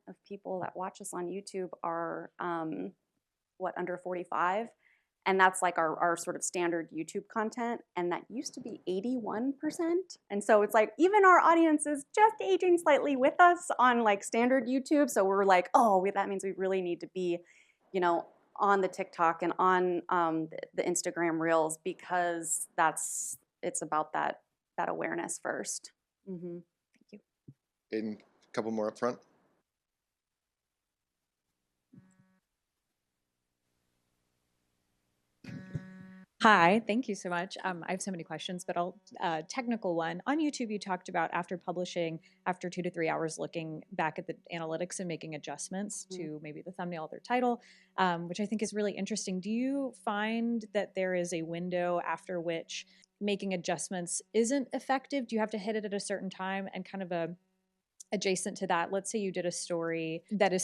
of people that watch us on YouTube are, under 45? And that's like our sort of standard YouTube content. And that used to be 81%. And so it's like, even our audience is just aging slightly with us on like standard YouTube. So we're like, oh, that means we really need to be, you know, on the TikTok and on the Instagram Reels because it's about that awareness first. Mm-hmm. Thank you. And a couple more up front. Hi, thank you so much. I have so many questions, but technical one. On YouTube, you talked about after publishing, after 2 to 3 hours, looking back at the analytics and making adjustments to maybe the thumbnail or their title, which I think is really interesting. Do you find that there is a window after which making adjustments isn't effective? Do you have to hit it at a certain time? And kind of adjacent to that, let's say you did a story that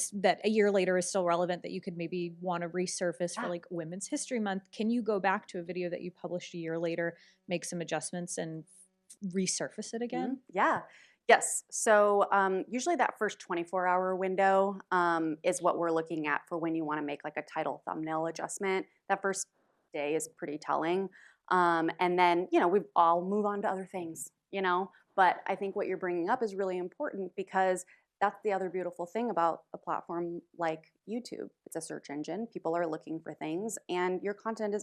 a year later is still relevant that you could maybe want to resurface for like Women's History Month. Can you go back to a video that you published a year later, make some adjustments and resurface it again? Yeah. Yes. So usually that first 24-hour window is what we're looking at for when you want to make like a title thumbnail adjustment. That first day is pretty telling. And then, you know, we all move on to other things, you know. But I think what you're bringing up is really important because that's the other beautiful thing about a platform like YouTube. It's a search engine. People are looking for things, and your content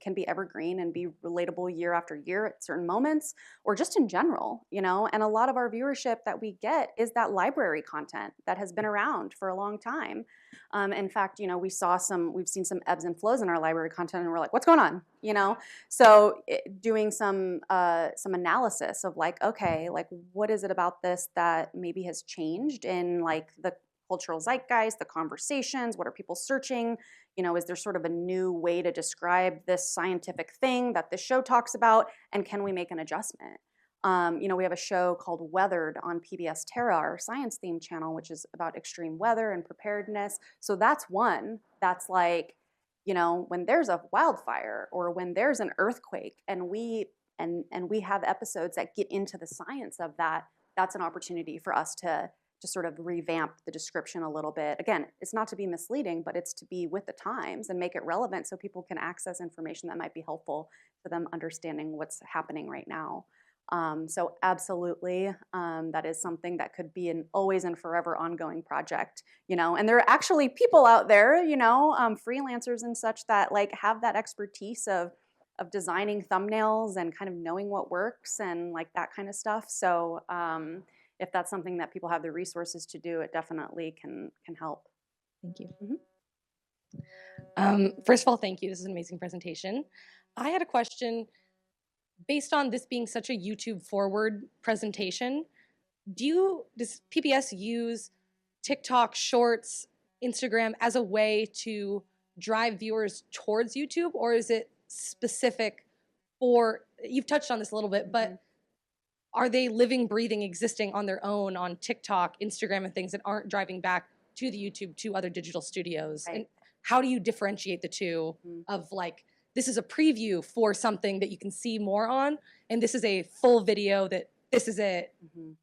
can be evergreen and be relatable year after year at certain moments, or just in general, you know. And a lot of our viewership that we get is that library content that has been around for a long time. In fact, you know, we've seen some ebbs and flows in our library content, and we're like, what's going on? You know, so doing some analysis of like, okay, like what is it about this that maybe has changed in like the cultural zeitgeist, the conversations, what are people searching? You know, is there sort of a new way to describe this scientific thing that this show talks about, and can we make an adjustment? You know, we have a show called Weathered on PBS Terra, our science themed channel, which is about extreme weather and preparedness. So that's one that's like, you know, when there's a wildfire or when there's an earthquake and we have episodes that get into the science of that, that's an opportunity for us to sort of revamp the description a little bit. Again, it's not to be misleading, but it's to be with the times and make it relevant so people can access information that might be helpful to them understanding what's happening right now. So absolutely, that is something that could be an always and forever ongoing project, you know, and there are actually people out there, you know, freelancers and such that like have that expertise of designing thumbnails and kind of knowing what works and like that kind of stuff. So if that's something that people have the resources to do, it definitely can help. Thank you. Mm-hmm. First of all, thank you. This is an amazing presentation. I had a question. Based on this being such a YouTube forward presentation, does PBS use TikTok, Shorts, Instagram as a way to drive viewers towards YouTube, or is it specific for, you've touched on this a little bit, but are they living, breathing, existing on their own on TikTok, Instagram, and things that aren't driving back to the YouTube to other digital studios? Right. And how do you differentiate the two of like, this is a preview for something that you can see more on, and this is a full video that this is it.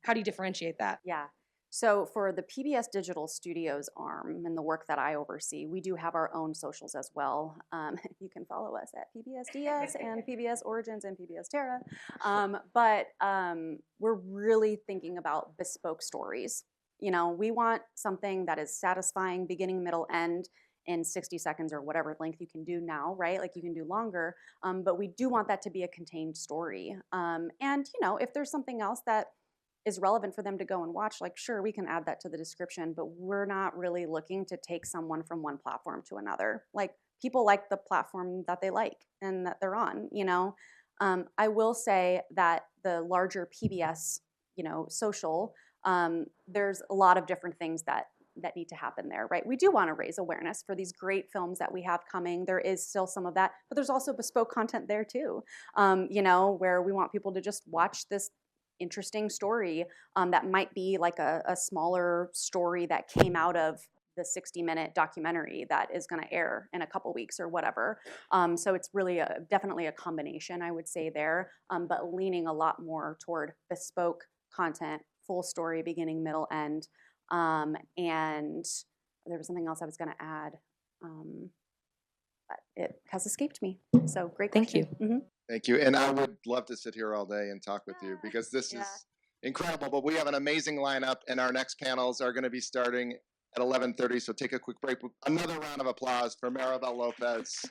How do you differentiate that? Yeah. So for the PBS Digital Studios arm and the work that I oversee, we do have our own socials as well. You can follow us at PBSDS and PBS Origins and PBS Terra. But we're really thinking about bespoke stories. You know, we want something that is satisfying, beginning, middle, end in 60 seconds or whatever length you can do now, right? Like you can do longer, but we do want that to be a contained story. And, you know, if there's something else that is relevant for them to go and watch, like sure, we can add that to the description, but we're not really looking to take someone from one platform to another. Like people like the platform that they like and that they're on, you know. I will say that the larger PBS, you know, social, there's a lot of different things that need to happen there, right? We do want to raise awareness for these great films that we have coming. There is still some of that, but there's also bespoke content there too, you know, where we want people to just watch this interesting story that might be like a smaller story that came out of the 60-minute documentary that is going to air in a couple weeks or whatever. So it's really definitely a combination, I would say there, but leaning a lot more toward bespoke content, full story, beginning, middle, end. And there was something else I was going to add, but it has escaped me. So great question. Thank you. Mm-hmm. Thank you. And I would love to sit here all day and talk with you because this is incredible. But we have an amazing lineup, and our next panels are going to be starting at 11:30. So take a quick break. Another round of applause for Maribel Lopez.